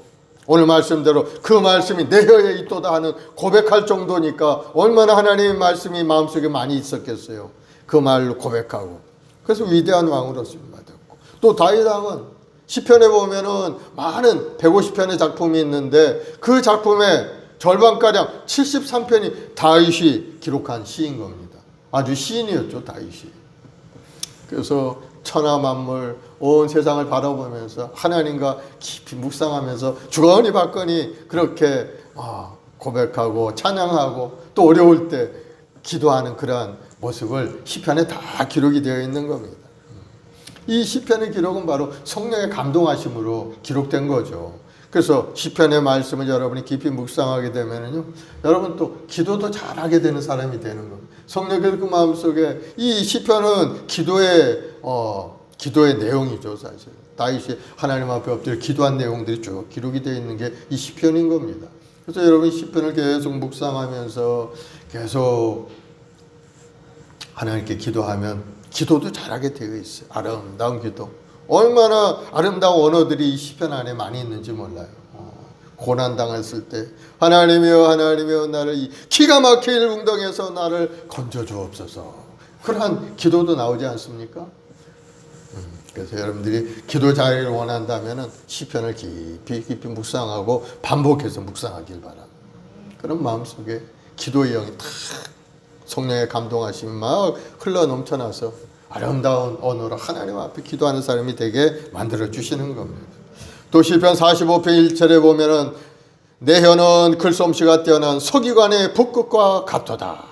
오늘 말씀대로 그 말씀이 내 혀에 있도다 하는 고백할 정도니까 얼마나 하나님의 말씀이 마음속에 많이 있었겠어요. 그 말로 고백하고 그래서 위대한 왕으로 쓰임받았고 또 다윗 왕은 시편에 보면은 많은 150편의 작품이 있는데 그 작품의 절반가량 73편이 다윗이 기록한 시인 겁니다. 아주 시인이었죠, 다윗이. 그래서 천하 만물 온 세상을 바라보면서 하나님과 깊이 묵상하면서 주거니 받거니 그렇게 고백하고 찬양하고 또 어려울 때 기도하는 그러한 모습을 시편에 다 기록이 되어 있는 겁니다. 이 시편의 기록은 바로 성령의 감동하심으로 기록된 거죠. 그래서 시편의 말씀을 여러분이 깊이 묵상하게 되면요, 여러분 또 기도도 잘하게 되는 사람이 되는 겁니다. 성령의 그 마음속에 이 시편은 기도의 기도의 내용이죠, 사실. 다윗이 하나님 앞에 엎드려 기도한 내용들이 쭉 기록이 되어 있는 게 이 시편인 겁니다. 그래서 여러분 시편을 계속 묵상하면서 계속 하나님께 기도하면 기도도 잘하게 되어 있어요. 아름다운 기도. 얼마나 아름다운 언어들이 이 시편 안에 많이 있는지 몰라요. 고난당했을 때 하나님이여 하나님이여 나를 이 기가 막힐 웅덩이에서 나를 건져 주옵소서. 그러한 기도도 나오지 않습니까? 그래서 여러분들이 기도 자리를 원한다면 시편을 깊이 묵상하고 반복해서 묵상하길 바랍니다. 그런 마음속에 기도의 영이 탁 성령의 감동하심이 막 흘러 넘쳐나서 아름다운 언어로 하나님 앞에 기도하는 사람이 되게 만들어 주시는 겁니다. 또 시편 45편 1절에 보면은 내 혀는 글솜씨가 뛰어난 서기관의 붓끝과 같도다.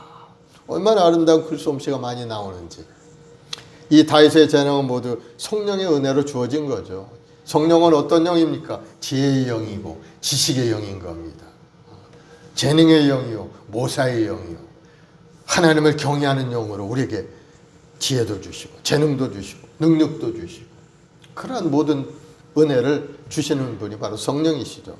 얼마나 아름다운 글솜씨가 많이 나오는지. 이 다윗의 재능은 모두 성령의 은혜로 주어진 거죠. 성령은 어떤 영입니까? 지혜의 영이고 지식의 영인 겁니다. 재능의 영이요, 모사의 영이요, 하나님을 경외하는 영으로 우리에게 지혜도 주시고 재능도 주시고 능력도 주시고 그러한 모든 은혜를 주시는 분이 바로 성령이시죠.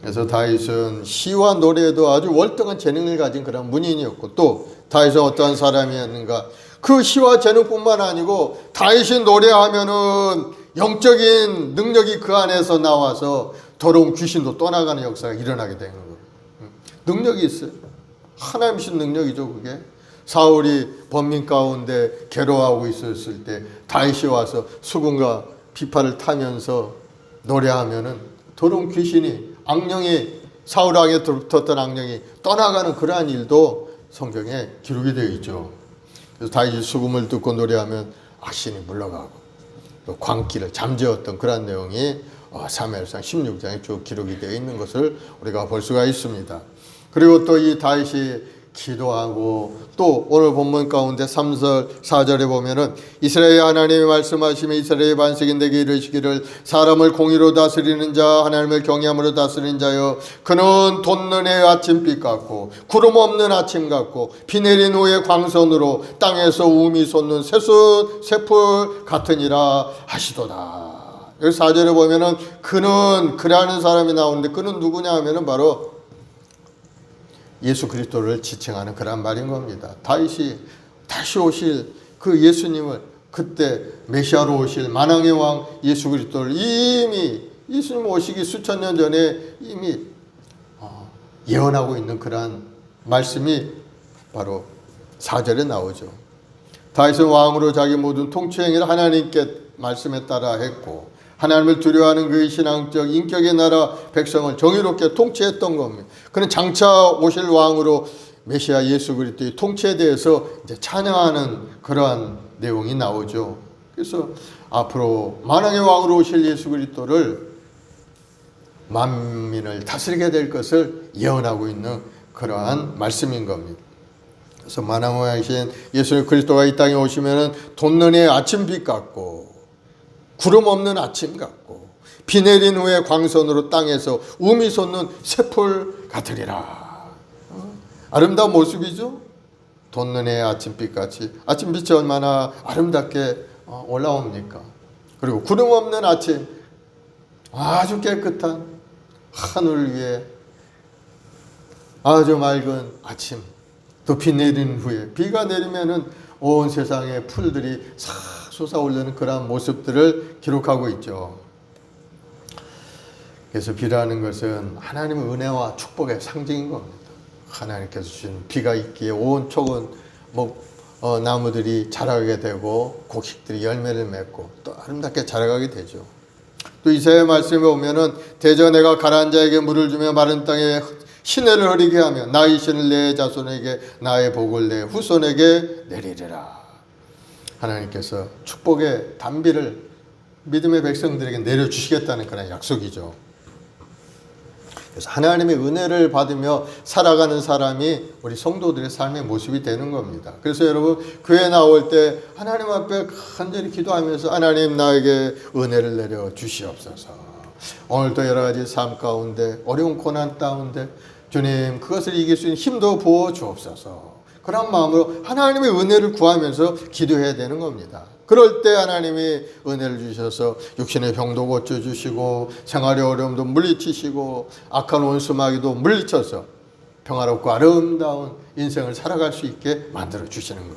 그래서 다윗은 시와 노래에도 아주 월등한 재능을 가진 그런 문인이었고, 또 다윗은 어떠한 사람이었는가? 그 시와 재능뿐만 아니고 다윗이 노래하면은 영적인 능력이 그 안에서 나와서 더러운 귀신도 떠나가는 역사가 일어나게 되는 거예요. 능력이 있어요. 하나님이신 능력이죠, 그게. 사울이 범민 가운데 괴로워하고 있었을 때 다윗이 와서 수금과 비파를 타면서 노래하면은 더러운 귀신이, 악령이, 사울 왕에 붙었던 악령이 떠나가는 그러한 일도 성경에 기록이 되어 있죠. 그래서 다윗이 수금을 듣고 노래하면 악신이 물러가고 또 광기를 잠재웠던 그런 내용이 사무엘상 16장에 쭉 기록이 되어 있는 것을 우리가 볼 수가 있습니다. 그리고 또 이 다윗이 기도하고 또 오늘 본문 가운데 3절 4절에 보면은 이스라엘 하나님이 말씀하시며 이스라엘 반석인에게 이르시기를 사람을 공의로 다스리는 자 하나님을 경외함으로 다스리는 자여 그는 돋는 해 아침빛 같고 구름 없는 아침 같고 비 내린 후에 광선으로 땅에서 우미 솟는 새풀 같으니라 하시도다. 여기 4절에 보면은 그는 그라는 사람이 나오는데 그는 누구냐 하면은 바로 예수 그리스도를 지칭하는 그런 말인 겁니다. 다윗이 다시 오실 그 예수님을, 그때 메시아로 오실 만왕의 왕 예수 그리스도를 이미 예수님 오시기 수천 년 전에 이미 예언하고 있는 그러한 말씀이 바로 4절에 나오죠. 다윗은 왕으로 자기 모든 통치 행위를 하나님께 말씀에 따라 했고 하나님을 두려워하는 그의 신앙적 인격의 나라 백성을 정의롭게 통치했던 겁니다. 그는 장차 오실 왕으로 메시아 예수 그리스도의 통치에 대해서 이제 찬양하는 그러한 내용이 나오죠. 그래서 앞으로 만왕의 왕으로 오실 예수 그리스도를 만민을 다스리게 될 것을 예언하고 있는 그러한 말씀인 겁니다. 그래서 만왕의 왕이신 예수 그리스도가 이 땅에 오시면은 돋는 해 아침빛 같고 구름 없는 아침 같고 비 내린 후에 광선으로 땅에서 우미 솟는 새풀 같으리라. 아름다운 모습이죠. 돋는 해 아침빛 같이. 아침빛이 얼마나 아름답게 올라옵니까? 그리고 구름 없는 아침, 아주 깨끗한 하늘 위에 아주 맑은 아침, 또 비 내린 후에, 비가 내리면은 온 세상의 풀들이 싹 솟아오르는 그러한 모습들을 기록하고 있죠. 그래서 비라는 것은 하나님의 은혜와 축복의 상징인 겁니다. 하나님께서 주신 비가 있기에 온 촉은 나무들이 자라게 되고 곡식들이 열매를 맺고 또 아름답게 자라가게 되죠. 또 이사야 말씀에 보면은 대저 내가 가라앉은 자에게 물을 주며 마른 땅에 시내를 흐리게 하며 나의 신을 내 자손에게 나의 복을 내 후손에게 내리리라. 하나님께서 축복의 단비를 믿음의 백성들에게 내려주시겠다는 그런 약속이죠. 그래서 하나님의 은혜를 받으며 살아가는 사람이 우리 성도들의 삶의 모습이 되는 겁니다. 그래서 여러분 교회 나올 때 하나님 앞에 간절히 기도하면서 하나님 나에게 은혜를 내려 주시옵소서. 오늘도 여러 가지 삶 가운데 어려운 고난 가운데 주님 그것을 이길 수 있는 힘도 부어 주옵소서. 그런 마음으로 하나님의 은혜를 구하면서 기도해야 되는 겁니다. 그럴 때 하나님이 은혜를 주셔서 육신의 병도 고쳐주시고 생활의 어려움도 물리치시고 악한 원수마귀도 물리쳐서 평화롭고 아름다운 인생을 살아갈 수 있게 만들어 주시는 것.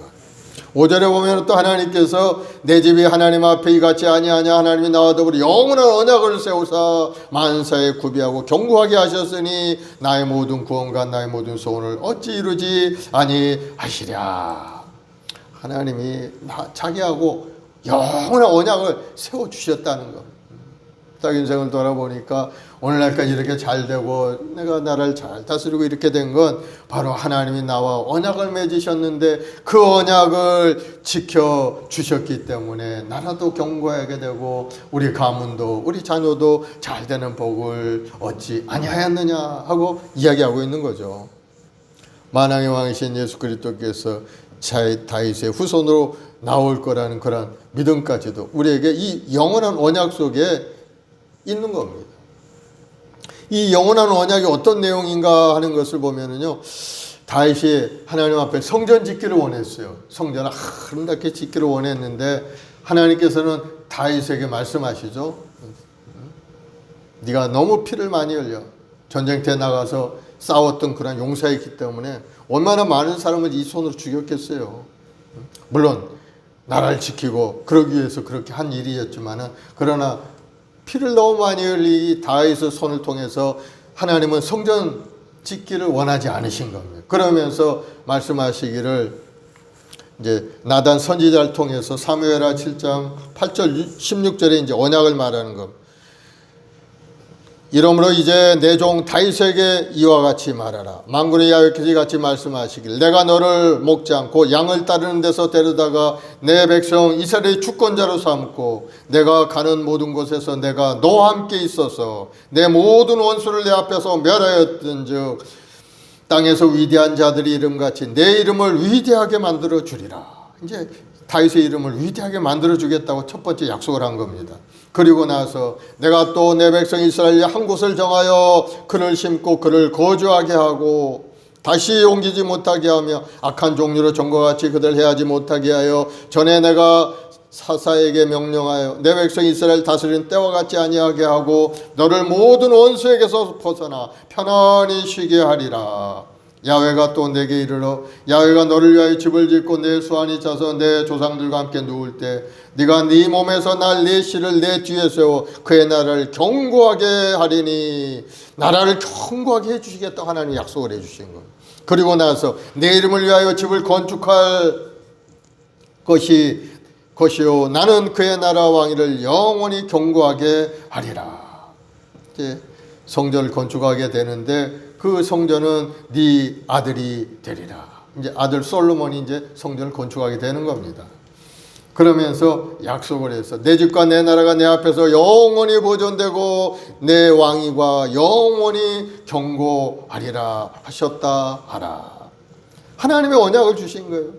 5절에 보면 또 하나님께서 내 집이 하나님 앞에 이같이 아니하냐 하나님이 나와 더불어 영원한 언약을 세우사 만사에 구비하고 견고하게 하셨으니 나의 모든 구원과 나의 모든 소원을 어찌 이루지 아니하시랴. 하나님이 자기하고 영원한 언약을 세워주셨다는 것. 딱 인생을 돌아보니까 오늘날까지 이렇게 잘 되고 내가 나라를 잘 다스리고 이렇게 된 건 바로 하나님이 나와 언약을 맺으셨는데 그 언약을 지켜주셨기 때문에 나라도 견고하게 되고 우리 가문도 우리 자녀도 잘 되는 복을 얻지 아니하였느냐 하고 이야기하고 있는 거죠. 만왕의 왕이신 예수 그리스도께서 다윗의 후손으로 나올 거라는 그런 믿음까지도 우리에게 이 영원한 언약 속에 있는 겁니다. 이 영원한 언약이 어떤 내용인가 하는 것을 보면은요, 다윗이 하나님 앞에 성전 짓기를 원했어요. 성전을 아름답게 짓기를 원했는데 하나님께서는 다윗에게 말씀하시죠. 네가 너무 피를 많이 흘려 전쟁터에 나가서 싸웠던 그런 용사이기 때문에 얼마나 많은 사람을 이 손으로 죽였겠어요. 물론 나라를 지키고 그러기 위해서 그렇게 한 일이었지만은 그러나 피를 너무 많이 흘리 다윗의 손을 통해서 하나님은 성전 짓기를 원하지 않으신 겁니다. 그러면서 말씀하시기를 이제 나단 선지자를 통해서 사무엘하 7장 8절 16절에 이제 언약을 말하는 겁니다. 이러므로 이제 내 종 다윗에게 이와 같이 말하라. 만군의 여호와께서 이같이 말씀하시길 내가 너를 먹지 않고 양을 따르는 데서 데려다가 내 백성 이스라엘의 주권자로 삼고 내가 가는 모든 곳에서 내가 너와 함께 있어서 내 모든 원수를 내 앞에서 멸하였던즉 땅에서 위대한 자들의 이름같이 내 이름을 위대하게 만들어 주리라. 이제 다윗의 이름을 위대하게 만들어 주겠다고 첫 번째 약속을 한 겁니다. 그리고 나서 내가 또 내 백성 이스라엘에 한 곳을 정하여 그를 심고 그를 거주하게 하고 다시 옮기지 못하게 하며 악한 종류로 전과 같이 그들 해하지 못하게 하여 전에 내가 사사에게 명령하여 내 백성 이스라엘 다스리는 때와 같지 아니하게 하고 너를 모든 원수에게서 벗어나 편안히 쉬게 하리라. 야훼가 또 내게 이르러 야훼가 너를 위하여 집을 짓고 내 수완이 차서 내 조상들과 함께 누울 때 네가 네 몸에서 날 내 씨를 내 뒤에 세워 그의 나라를 견고하게 하리니 나라를 견고하게 해주시겠다 하나님이 약속을 해주신 거예요. 그리고 나서 내 이름을 위하여 집을 건축할 것이요 나는 그의 나라 왕위를 영원히 견고하게 하리라. 이제 성전을 건축하게 되는데 그 성전은 네 아들이 되리라. 이제 아들 솔로몬이 이제 성전을 건축하게 되는 겁니다. 그러면서 약속을 해서 내 집과 내 나라가 내 앞에서 영원히 보존되고 내 왕위가 영원히 견고하리라 하셨다 하라. 하나님의 언약을 주신 거예요.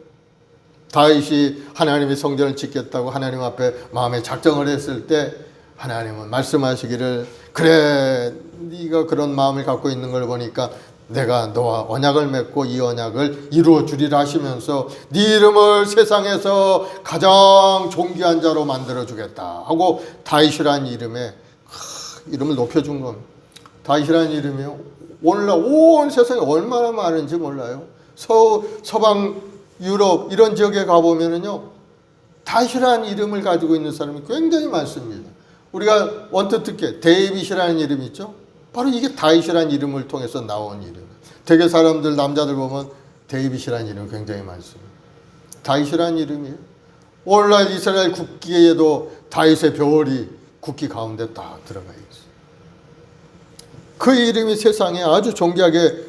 다윗이 하나님의 성전을 짓겠다고 하나님 앞에 마음에 작정을 했을 때 하나님은 말씀하시기를 그래 네가 그런 마음을 갖고 있는 걸 보니까 내가 너와 언약을 맺고 이 언약을 이루어 주리라 하시면서 네 이름을 세상에서 가장 존귀한 자로 만들어 주겠다 하고 다윗이라는 이름을 높여준 겁니다. 다윗이라는 이름이요 오늘날 온 세상에 얼마나 많은지 몰라요. 서방 유럽 이런 지역에 가보면은요 다윗이라는 이름을 가지고 있는 사람이 굉장히 많습니다. 우리가 원뜻 듣게 데이빗이라는 이름이 있죠. 바로 이게 다윗이라는 이름을 통해서 나온 이름. 되게 사람들 남자들 보면 데이빗이라는 이름 굉장히 많습니다. 다윗이라는 이름이에요. 오늘날 이스라엘 국기에도 다윗의 별이 국기 가운데 딱 들어가 있어요. 그 이름이 세상에 아주 존귀하게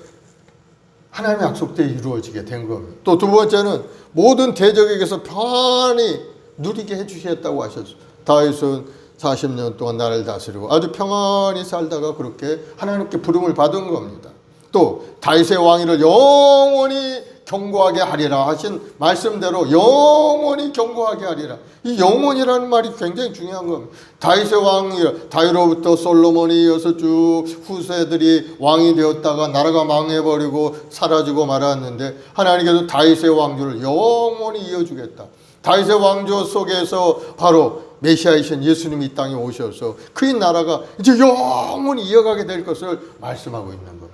하나님의 약속대로 이루어지게 된 겁니다. 또 두 번째는 모든 대적에게서 편히 누리게 해주셨다고 하셨어요. 다윗은 40년 동안 나라를 다스리고 아주 평안히 살다가 그렇게 하나님께 부름을 받은 겁니다. 또 다윗의 왕위를 영원히 견고하게 하리라 하신 말씀대로 영원히 견고하게 하리라. 이 영원이라는 말이 굉장히 중요한 겁니다. 다윗의 왕위, 다윗로부터 솔로몬이 이어서 쭉 후세들이 왕이 되었다가 나라가 망해버리고 사라지고 말았는데 하나님께서 다윗의 왕조를 영원히 이어주겠다. 다윗의 왕조 속에서 바로 메시아이신 예수님이 이 땅에 오셔서 그의 나라가 이제 영원히 이어가게 될 것을 말씀하고 있는 겁니다.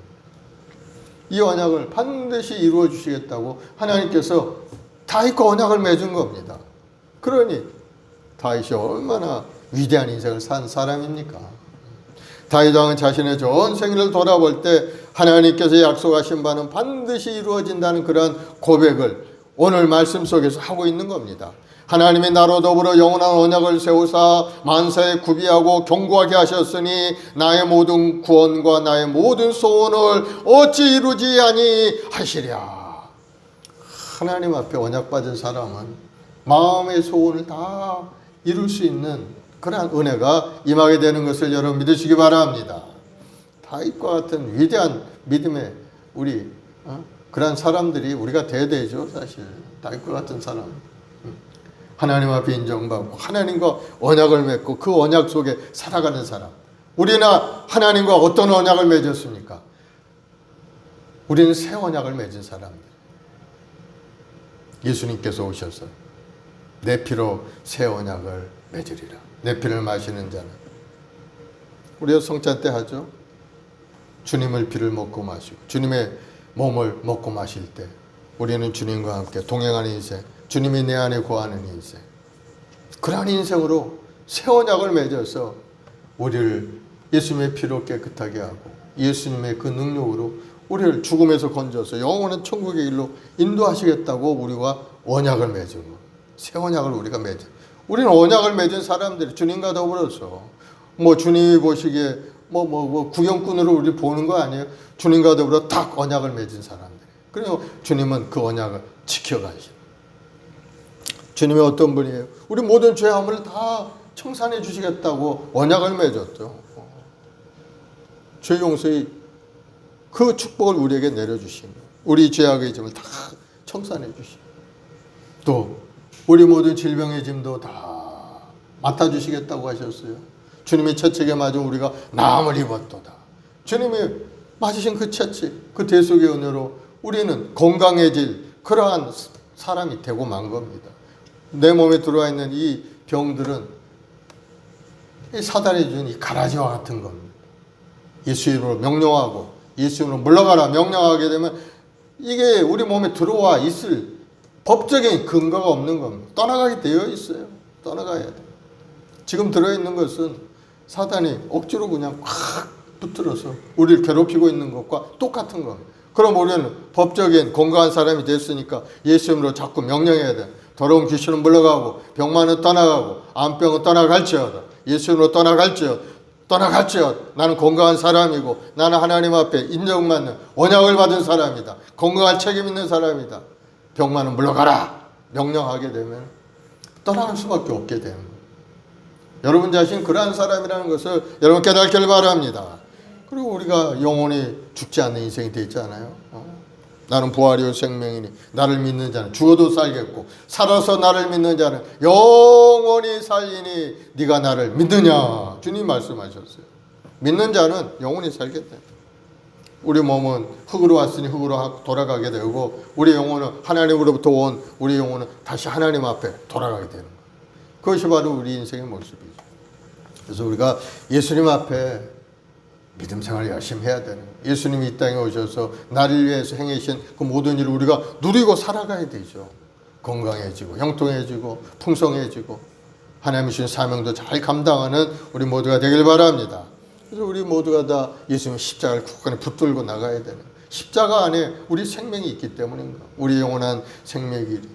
이 언약을 반드시 이루어 주시겠다고 하나님께서 다윗과 언약을 맺은 겁니다. 그러니 다윗이 얼마나 위대한 인생을 산 사람입니까? 다윗 왕은 자신의 전 생애를 돌아볼 때 하나님께서 약속하신 바는 반드시 이루어진다는 그러한 고백을 오늘 말씀 속에서 하고 있는 겁니다. 하나님이 나로 더불어 영원한 언약을 세우사 만사에 구비하고 견고하게 하셨으니 나의 모든 구원과 나의 모든 소원을 어찌 이루지 아니하시랴. 하나님 앞에 언약받은 사람은 마음의 소원을 다 이룰 수 있는 그러한 은혜가 임하게 되는 것을 여러분 믿으시기 바랍니다. 다윗과 같은 위대한 믿음의 우리 그러한 사람들이 우리가 돼야 되죠. 사실 다윗과 같은 사람, 하나님 앞에 인정받고 하나님과 언약을 맺고 그 언약 속에 살아가는 사람. 우리는 하나님과 어떤 언약을 맺었습니까? 우리는 새 언약을 맺은 사람들. 예수님께서 오셔서 내 피로 새 언약을 맺으리라. 내 피를 마시는 자는, 우리가 성찬 때 하죠. 주님의 피를 먹고 마시고 주님의 몸을 먹고 마실 때 우리는 주님과 함께 동행하는 인생, 주님이 내 안에 거하는 인생, 그러한 인생으로 새 언약을 맺어서 우리를 예수님의 피로 깨끗하게 하고 예수님의 그 능력으로 우리를 죽음에서 건져서 영원한 천국의 길로 인도하시겠다고 우리가 언약을 맺은 것. 새 언약을 우리가 맺은, 우리는 언약을 맺은 사람들이 주님과 더불어서 주님이 보시기에 구경꾼으로 우리 보는 거 아니에요. 주님과 더불어 딱 언약을 맺은 사람들. 그리고 주님은 그 언약을 지켜가시고, 주님이 어떤 분이에요? 우리 모든 죄함을 다 청산해 주시겠다고 언약을 맺었죠. 죄 용서의 그 축복을 우리에게 내려주시고 우리 죄악의 짐을 다 청산해 주시고 또 우리 모든 질병의 짐도 다 맡아주시겠다고 하셨어요. 주님이 채찍에 맞은 우리가 나음을 입었도다. 주님이 맞으신 그 채찍, 그 대속의 은혜로 우리는 건강해질 그러한 사람이 되고 만 겁니다. 내 몸에 들어와 있는 이 병들은 이 사단이 준 이 가라지와 같은 겁니다. 예수 이름으로 명령하고 예수 이름으로 물러가라 명령하게 되면 이게 우리 몸에 들어와 있을 법적인 근거가 없는 겁니다. 떠나가게 되어 있어요. 떠나가야 돼. 지금 들어있는 것은 사단이 억지로 그냥 확 붙들어서 우리를 괴롭히고 있는 것과 똑같은 겁니다. 그럼 우리는 법적인 건강한 사람이 됐으니까 예수 이름으로 자꾸 명령해야 돼. 더러운 귀신은 물러가고 병만은 떠나가고 암병은 떠나갈지어다. 예수 이름으로 떠나갈지어다. 나는 건강한 사람이고 나는 하나님 앞에 인정받는 언약을 받은 사람이다. 건강할 책임 있는 사람이다. 병만은 물러가라 명령하게 되면 떠나갈 수밖에 없게 되는 거예요. 여러분 자신 그러한 사람이라는 것을 여러분 깨닫기를 바랍니다. 그리고 우리가 영원히 죽지 않는 인생이 되지 않아요? 나는 부활이요 생명이니 나를 믿는 자는 죽어도 살겠고 살아서 나를 믿는 자는 영원히 살리니 네가 나를 믿느냐 주님 말씀하셨어요. 믿는 자는 영원히 살겠다. 우리 몸은 흙으로 왔으니 흙으로 돌아가게 되고 우리 영혼은 하나님으로부터 온 우리 영혼은 다시 하나님 앞에 돌아가게 되는 거예요. 그것이 바로 우리 인생의 모습이죠. 그래서 우리가 예수님 앞에 믿음 생활을 열심히 해야 되는 거예요. 예수님이 이 땅에 오셔서 나를 위해서 행하신 그 모든 일을 우리가 누리고 살아가야 되죠. 건강해지고 형통해지고 풍성해지고 하나님이 주신 사명도 잘 감당하는 우리 모두가 되길 바랍니다. 그래서 우리 모두가 다 예수님 십자가를 굳건히 붙들고 나가야 되는 거예요. 십자가 안에 우리 생명이 있기 때문인가. 우리 영원한 생명의 길이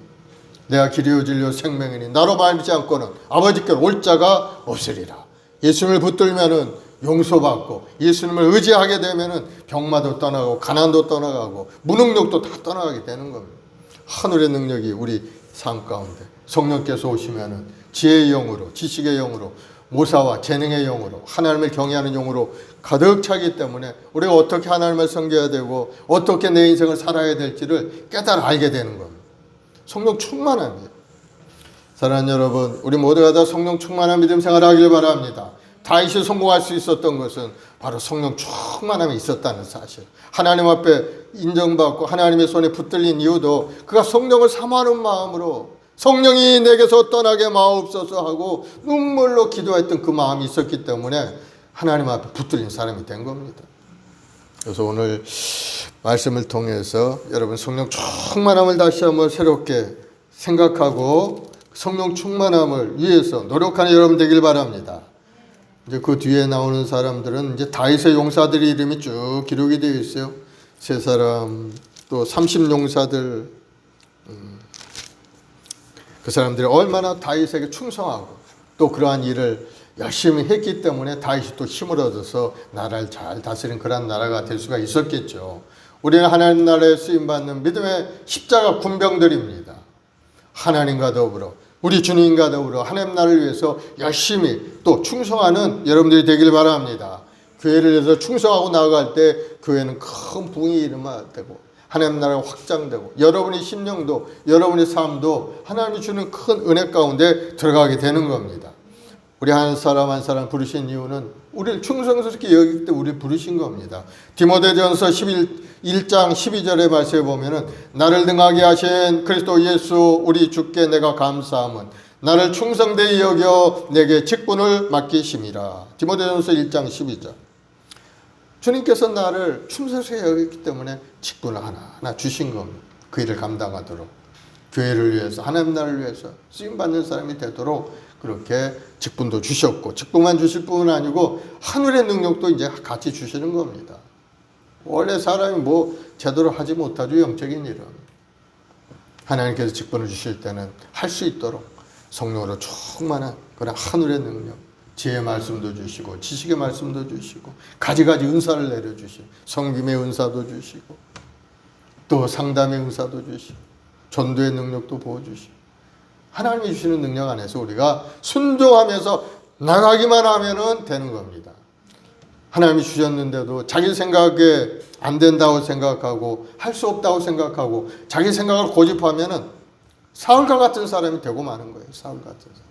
내가 길이요 진리요 생명이니 나로 말미지 않고는 아버지께로 올 자가 없으리라. 예수님을 붙들면은 용서받고 예수님을 의지하게 되면은 병마도 떠나고 가난도 떠나가고 무능력도 다 떠나가게 되는 겁니다. 하늘의 능력이 우리 삶 가운데 성령께서 오시면은 지혜의 영으로 지식의 영으로 모사와 재능의 영으로 하나님을 경외하는 영으로 가득 차기 때문에 우리가 어떻게 하나님을 섬겨야 되고 어떻게 내 인생을 살아야 될지를 깨달아 알게 되는 겁니다. 성령 충만합니다. 사랑하는 여러분, 우리 모두가 다 성령 충만한 믿음 생활을 하길 바랍니다. 다윗이 성공할 수 있었던 것은 바로 성령 충만함이 있었다는 사실. 하나님 앞에 인정받고 하나님의 손에 붙들린 이유도 그가 성령을 사모하는 마음으로 성령이 내게서 떠나게 마옵소서 하고 눈물로 기도했던 그 마음이 있었기 때문에 하나님 앞에 붙들린 사람이 된 겁니다. 그래서 오늘 말씀을 통해서 여러분 성령 충만함을 다시 한번 새롭게 생각하고 성령 충만함을 위해서 노력하는 여러분 되길 바랍니다. 이제 그 뒤에 나오는 사람들은 이제 다윗의 용사들의 이름이 쭉 기록이 되어 있어요. 세 사람, 또 30용사들, 그 사람들이 얼마나 다윗에게 충성하고 또 그러한 일을 열심히 했기 때문에 다윗이 또 힘을 얻어서 나라를 잘 다스린 그런 나라가 될 수가 있었겠죠. 우리는 하나님 나라에 쓰임받는 믿음의 십자가 군병들입니다. 하나님과 더불어 우리 주님과 더불어 하나님 나라를 위해서 열심히 또 충성하는 여러분들이 되길 바랍니다. 교회를 위해서 충성하고 나아갈 때 교회는 큰 부흥이 일어나고 하나님 나라가 확장되고 여러분의 심령도 여러분의 삶도 하나님이 주는 큰 은혜 가운데 들어가게 되는 겁니다. 우리 한 사람 한 사람 부르신 이유는 우리를 충성스럽게 여기기 때문에 우리를 부르신 겁니다. 디모데전서 1장 12절의 말씀에 보면은 나를 등하게 하신 그리스도 예수 우리 주께 내가 감사함은 나를 충성되이 여겨 내게 직분을 맡기심이라. 디모데전서 1장 12절. 주님께서 나를 충성스럽게 여겼기 때문에 직분을 하나하나 주신 겁니다. 그 일을 감당하도록 교회를 위해서 하나님 나라를 위해서 쓰임받는 사람이 되도록 그렇게 직분도 주셨고 직분만 주실 뿐은 아니고 하늘의 능력도 이제 같이 주시는 겁니다. 원래 사람이 뭐 제대로 하지 못하죠. 영적인 일은. 하나님께서 직분을 주실 때는 할 수 있도록 성령으로 충만한 그런 하늘의 능력, 지혜의 말씀도 주시고 지식의 말씀도 주시고 가지가지 은사를 내려주시고 성김의 은사도 주시고 또 상담의 은사도 주시고 전도의 능력도 부어주시고 하나님이 주시는 능력 안에서 우리가 순종하면서 나가기만 하면 되는 겁니다. 하나님이 주셨는데도 자기 생각에 안 된다고 생각하고 할 수 없다고 생각하고 자기 생각을 고집하면 사울과 같은 사람이 되고 마는 거예요. 사울 같은 사람.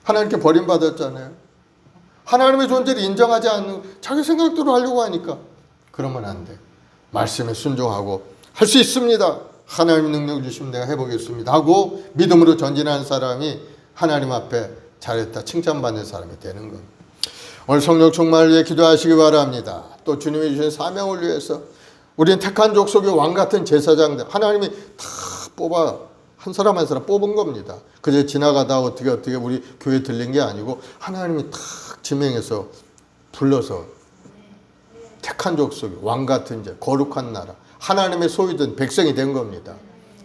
하나님께 버림받았잖아요. 하나님의 존재를 인정하지 않는 자기 생각대로 하려고 하니까 그러면 안 돼. 말씀에 순종하고 할 수 있습니다. 하나님의 능력을 주시면 내가 해보겠습니다 하고 믿음으로 전진하는 사람이 하나님 앞에 잘했다 칭찬받는 사람이 되는 겁니다. 오늘 성령 충만을 위해 기도하시기 바랍니다. 또 주님이 주신 사명을 위해서 우리는 택한 족속의 왕같은 제사장들 하나님이 다 뽑아 한 사람 한 사람 뽑은 겁니다. 그저 지나가다 어떻게 우리 교회 들린 게 아니고 하나님이 탁 지명해서 불러서 택한 족속의 왕같은 자 거룩한 나라 하나님의 소유된 백성이 된 겁니다.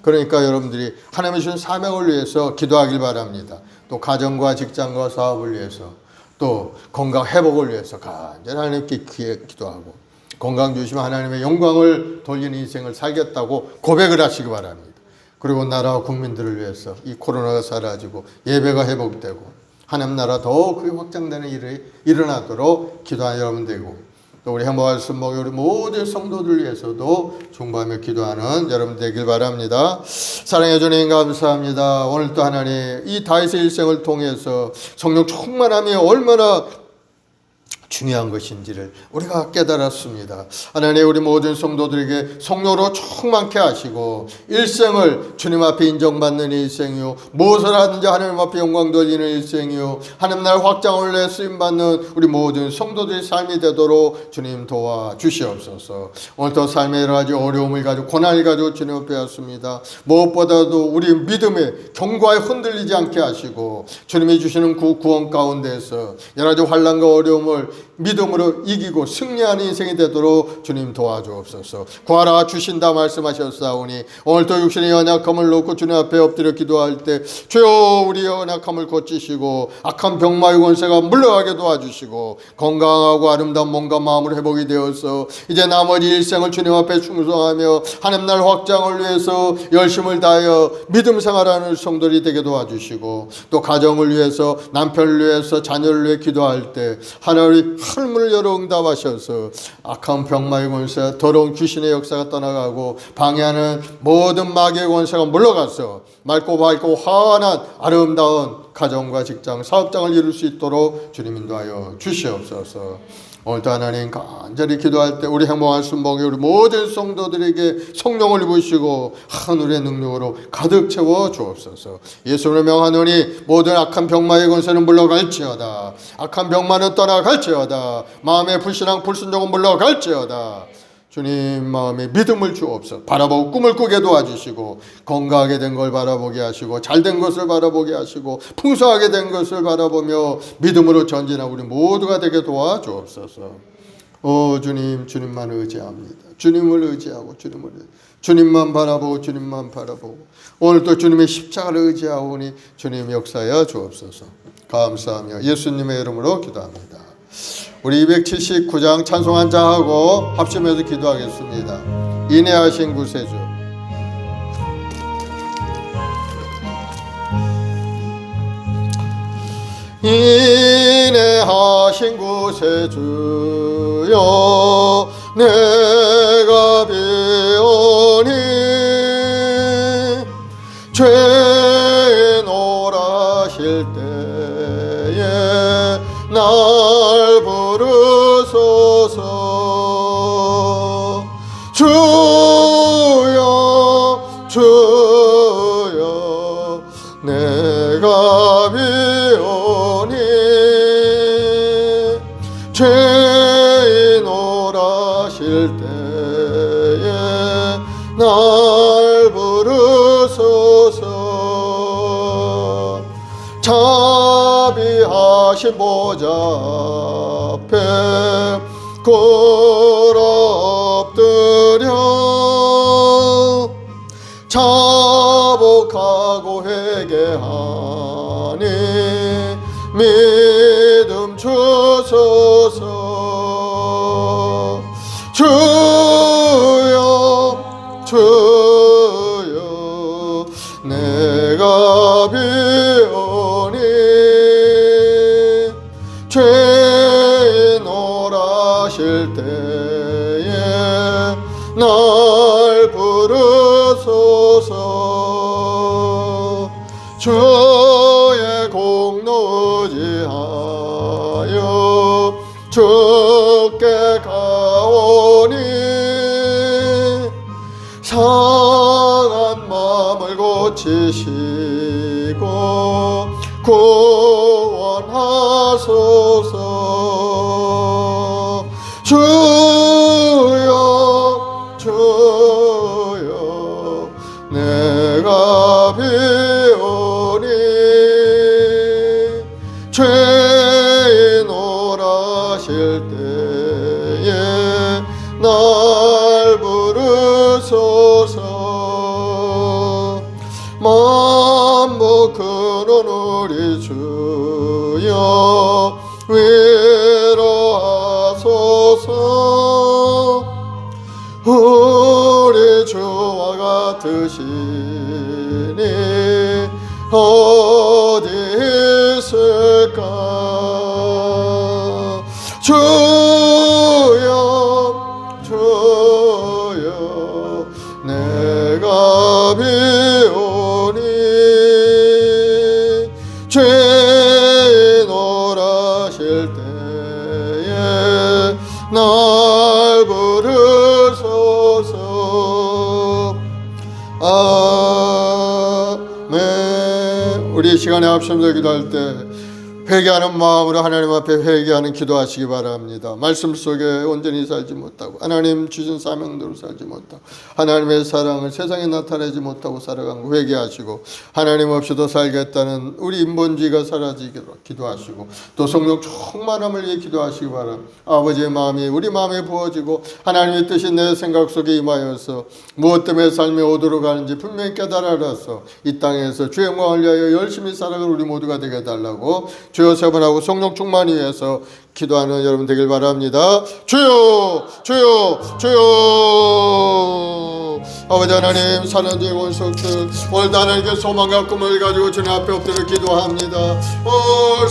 그러니까 여러분들이 하나님이 주신 사명을 위해서 기도하길 바랍니다. 또 가정과 직장과 사업을 위해서 또 건강 회복을 위해서 간절히 하나님께 기도하고 건강 주시면 하나님의 영광을 돌리는 인생을 살겠다고 고백을 하시기 바랍니다. 그리고 나라와 국민들을 위해서 이 코로나가 사라지고 예배가 회복되고 하나님 나라 더 크게 확장되는 일이 일어나도록 기도하는 여러분 되고 또 우리 행복하신 목요 우리 모든 성도들 위해서도 중보하며 기도하는 여러분 되길 바랍니다. 사랑해 주님 감사합니다. 오늘 또 하나님 이 다윗의 일생을 통해서 성령 충만함이 얼마나 중요한 것인지를 우리가 깨달았습니다. 하나님 우리 모든 성도들에게 성령으로 충만케 하시고 일생을 주님 앞에 인정받는 일생이요 무엇을 하든지 하나님 앞에 영광 돌리는 일생이요 하나님 나라 확장을 위해 쓰임받는 우리 모든 성도들의 삶이 되도록 주님 도와주시옵소서. 오늘도 삶의 여러 가지 어려움을 가지고 고난을 가지고 주님 앞에 왔습니다. 무엇보다도 우리 믿음의 경과에 흔들리지 않게 하시고 주님이 주시는 구원 가운데서 여러 가지 환난과 어려움을 믿음으로 이기고 승리하는 인생이 되도록 주님 도와주옵소서. 구하라 주신다 말씀하셨사오니 오늘도 육신의 연약함을 놓고 주님 앞에 엎드려 기도할 때 주여 우리의 연약함을 고치시고 악한 병마의 권세가 물러가게 도와주시고 건강하고 아름다운 몸과 마음을 회복이 되어서 이제 나머지 일생을 주님 앞에 충성하며 하나님 날 확장을 위해서 열심을 다하여 믿음 생활하는 성도들이 되게 도와주시고 또 가정을 위해서 남편을 위해서 자녀를 위해 기도할 때 하나님 하늘문을 열어 응답하셔서 악한 병마의 권세 더러운 귀신의 역사가 떠나가고 방해하는 모든 마귀의 권세가 물러가서 맑고 밝고 환한 아름다운 가정과 직장 사업장을 이룰 수 있도록 주님 인도하여 주시옵소서. 오늘도 하나님 간절히 기도할 때 우리 행복한 순복에 우리 모든 성도들에게 성령을 부으시고 하늘의 능력으로 가득 채워 주옵소서. 예수를 명하노니 모든 악한 병마의 권세는 물러갈지어다. 악한 병마는 떠나갈지어다. 마음의 불신앙 불순종은 물러갈지어다. 주님 마음에 믿음을 주옵소서. 바라보고 꿈을 꾸게 도와주시고 건강하게 된 걸 바라보게 하시고 잘된 것을 바라보게 하시고 풍성하게 된 것을 바라보며 믿음으로 전진하고 우리 모두가 되게 도와주옵소서. 주님, 주님만 의지합니다. 주님을 의지하고 주님만 바라보고 주님만 바라보고 오늘 또 주님의 십자가를 의지하오니 주님 역사하여 주옵소서. 감사하며 예수님의 이름으로 기도합니다. 우리 279장 찬송 한장 하고 합심해서 기도하겠습니다. 인내하신 구세주. 인내하신 구세주여 내가 비오니 죄인 오라실 때에 날 부르소서. 주여 주여 내가 비오니 죄인 오라실 때에 날 부르소서. 자비하신 보좌 앞에 엎드려 자복하고 회개하니 믿음 주소서. 주여 주여 내가 비오니 죄인 오라실 때에 날 부르소서. 주의 공로 의지하여 주께 가오니 상한 마음을 고치시고 구원하소서. 주여 주여 내가 비오니 죄인 오라실 때에 날 부르소서. 만복 근원 우리 주여 위로하소서. 우리 주와 같으시니 어디 있을까. 주여 주여 내가 비오니 죄인 오라실 때에 날 부르소서. 아멘. 우리 시간에 합심해서 기도할 때 회개하는 마음으로 하나님 앞에 회개하는 기도하시기 바랍니다. 말씀 속에 온전히 살지 못하고 하나님 주신 사명대로 살지 못하고 하나님의 사랑을 세상에 나타내지 못하고 살아간 거 회개하시고 하나님 없이도 살겠다는 우리 인본주의가 사라지기로 기도하시고 또 성령 충만함을 위해 기도하시기 바랍니다. 아버지의 마음이 우리 마음에 부어지고 하나님의 뜻이 내 생각 속에 임하여서 무엇 때문에 삶이 어디로 가는지 분명히 깨달아서 이 땅에서 주의 영광을 위하여 열심히 살아갈 우리 모두가 되게 해달라고 주여 세 번 하고 성령 충만히 위해서 기도하는 여러분 되길 바랍니다. 주여 주여 주여. 아버지 하나님 사랑의 원석들 오늘도 하나님께 소망과 꿈을 가지고 주님 앞에 엎드려 기도합니다.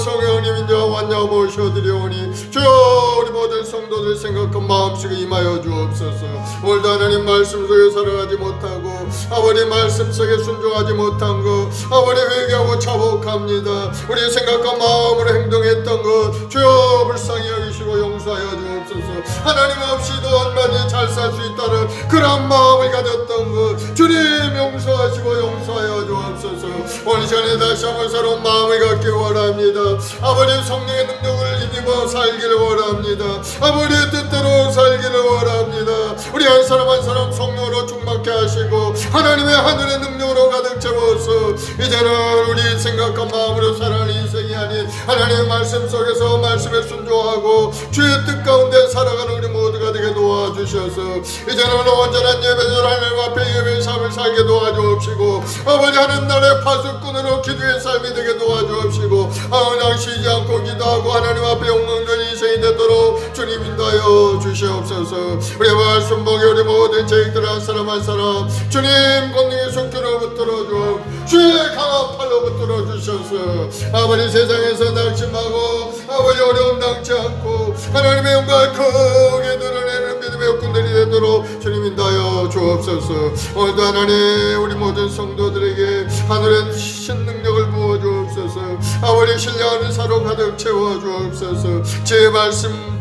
성령님 이제 왔냐 모셔드리오니 주여 우리 모든 성도들 생각과 마음속에 임하여 주옵소서. 오늘도 하나님 말씀 속에 살아가지 못하고 아버지 말씀 속에 순종하지 못한 것 아버지 회개하고 자복합니다. 우리 생각과 마음으로 행동했던 것 주여 불쌍히 여기시옵소서. 주시고 용서하여 주옵소서. 하나님 없이도 얼마든지 잘 살 수 있다는 그런 마음을 가졌던 것 주님 용서하시고 용서하여 주옵소서. 오늘 시간에 다시 한번 새로운 마음을 갖기 원합니다. 아버지 성령의 능력을 힘입어 살기를 원합니다. 아버지의 뜻대로 살기를 원합니다. 우리 한 사람 한 사람 성령으로 충만케 하시고 하나님의 하늘의 능력으로 가득 채워서 이제는 우리 생각한 마음으로 살아가는 인생이 아닌 하나님의 말씀 속에서 말씀에 순종하고 주의 뜻 가운데 살아가는 우리 모두가 되게 도와주셔서 이제는 온전한 예배절 하나님 앞에 예배의 삶을 살게 도와주옵시고 아버지 하는 날의 파수꾼으로 기도의 삶이 되게 도와주옵시고 항상 쉬지 않고 기도하고 하나님 앞에 영광된 인생이 되도록 주님 인도하여 주시옵소서. 우리 말씀 보게 우리 모든 죄악들 한 사람 한 사람 주님 권능의 손길로 붙들어 주 주의 강한 팔로 붙들어 주셔서 아버지 세상에서 낙심하고 아버지 어려움 당치 않고 하나님의 영광을 크게 드러내는 믿음의 역군들이 되도록 주님 인도하여 주옵소서. 오늘도 하나님 우리 모든 성도들에게 하늘의 신능력을 부어 주옵소서. 아버지 신뢰하는 사로 가득 채워 주옵소서. 제 말씀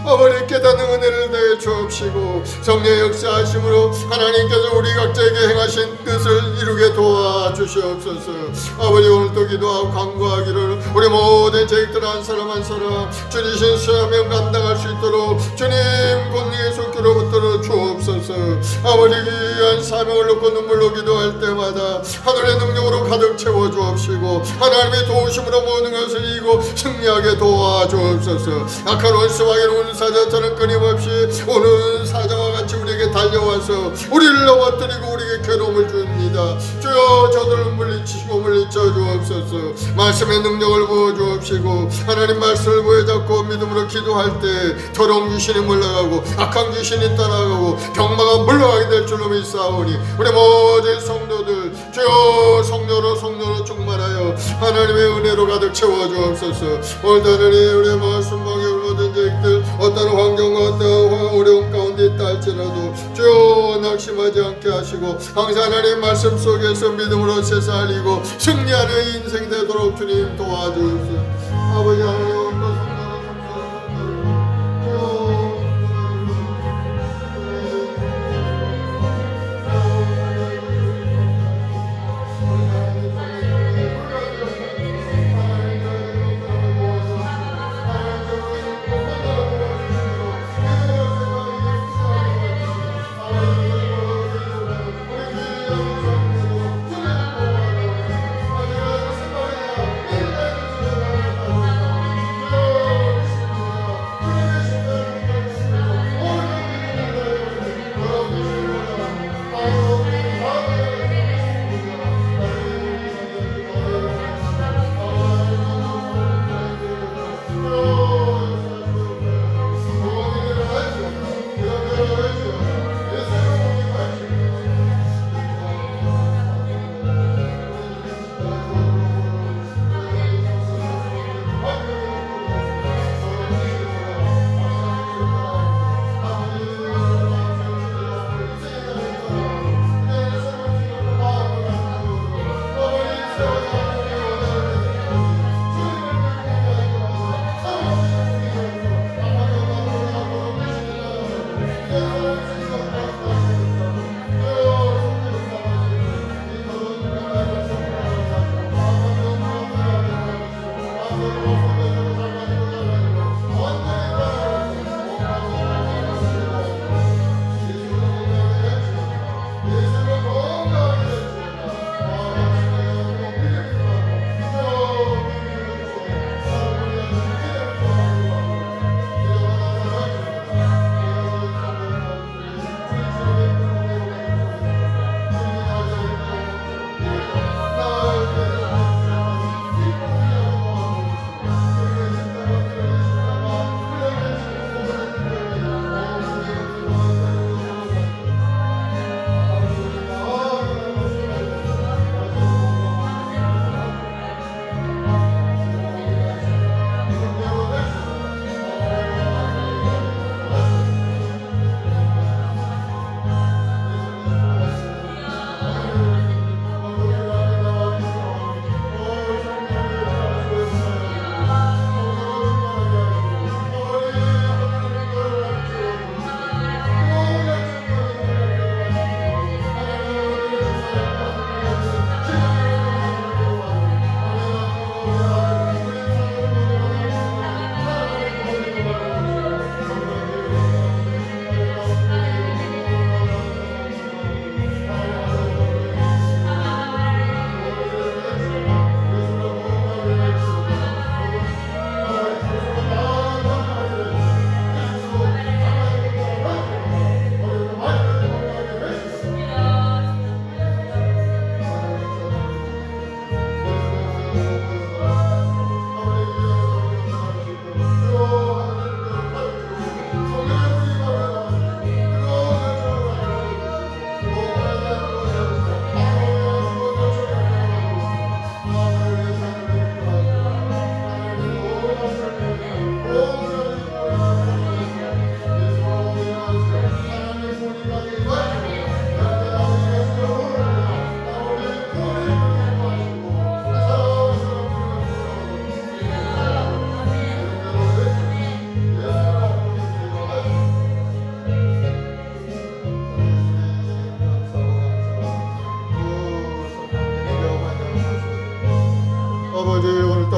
아버지 깨닫는 은혜를 내어 주옵시고 성령의 역사하심으로 하나님께서 우리 각자에게 행하신 뜻을 이루게 도와주시옵소서. 아버지 오늘도 기도하고 간구하기를 우리 모든 죄악들 한 사람 한 사람 주니신 수하면 감당할 수 있도록 주님 권능의 손길로 붙들어 주옵소서. 아버지 귀한 사명을 놓고 눈물로 기도할 때마다 하늘의 능력으로 가득 채워 주옵시고 하나님의 도우심으로 모든 것을 이기고 승리하게 도와주옵소서. 악한 원수와의 사자처럼 끊임없이 오는 사자와 같이 우리에게 달려와서 우리를 넘어뜨리고 우리에게 괴로움을 줍니다. 주여 저들을 물리치시고 물리쳐 주옵소서. 말씀의 능력을 부어 주옵시고 하나님 말씀을 부여잡고 믿음으로 기도할 때 더러운 귀신이 물러가고 악한 귀신이 떠나가고 병마가 물러가게 될 줄로 믿사오니 우리 모든 성도들 주여 성령으로 충만하여 하나님의 은혜로 가득 채워 주옵소서. 오늘도 하나님 우리의 말씀 방에 모든 죄악들 어떤 환경과 어떤 어려움 가운데 있다 할지라도 주여 낙심하지 않게 하시고 항상 하나님 말씀 속에서 믿음으로 세살리고 승리하는 인생 되도록 주님 도와주옵소서. 아버지 하나님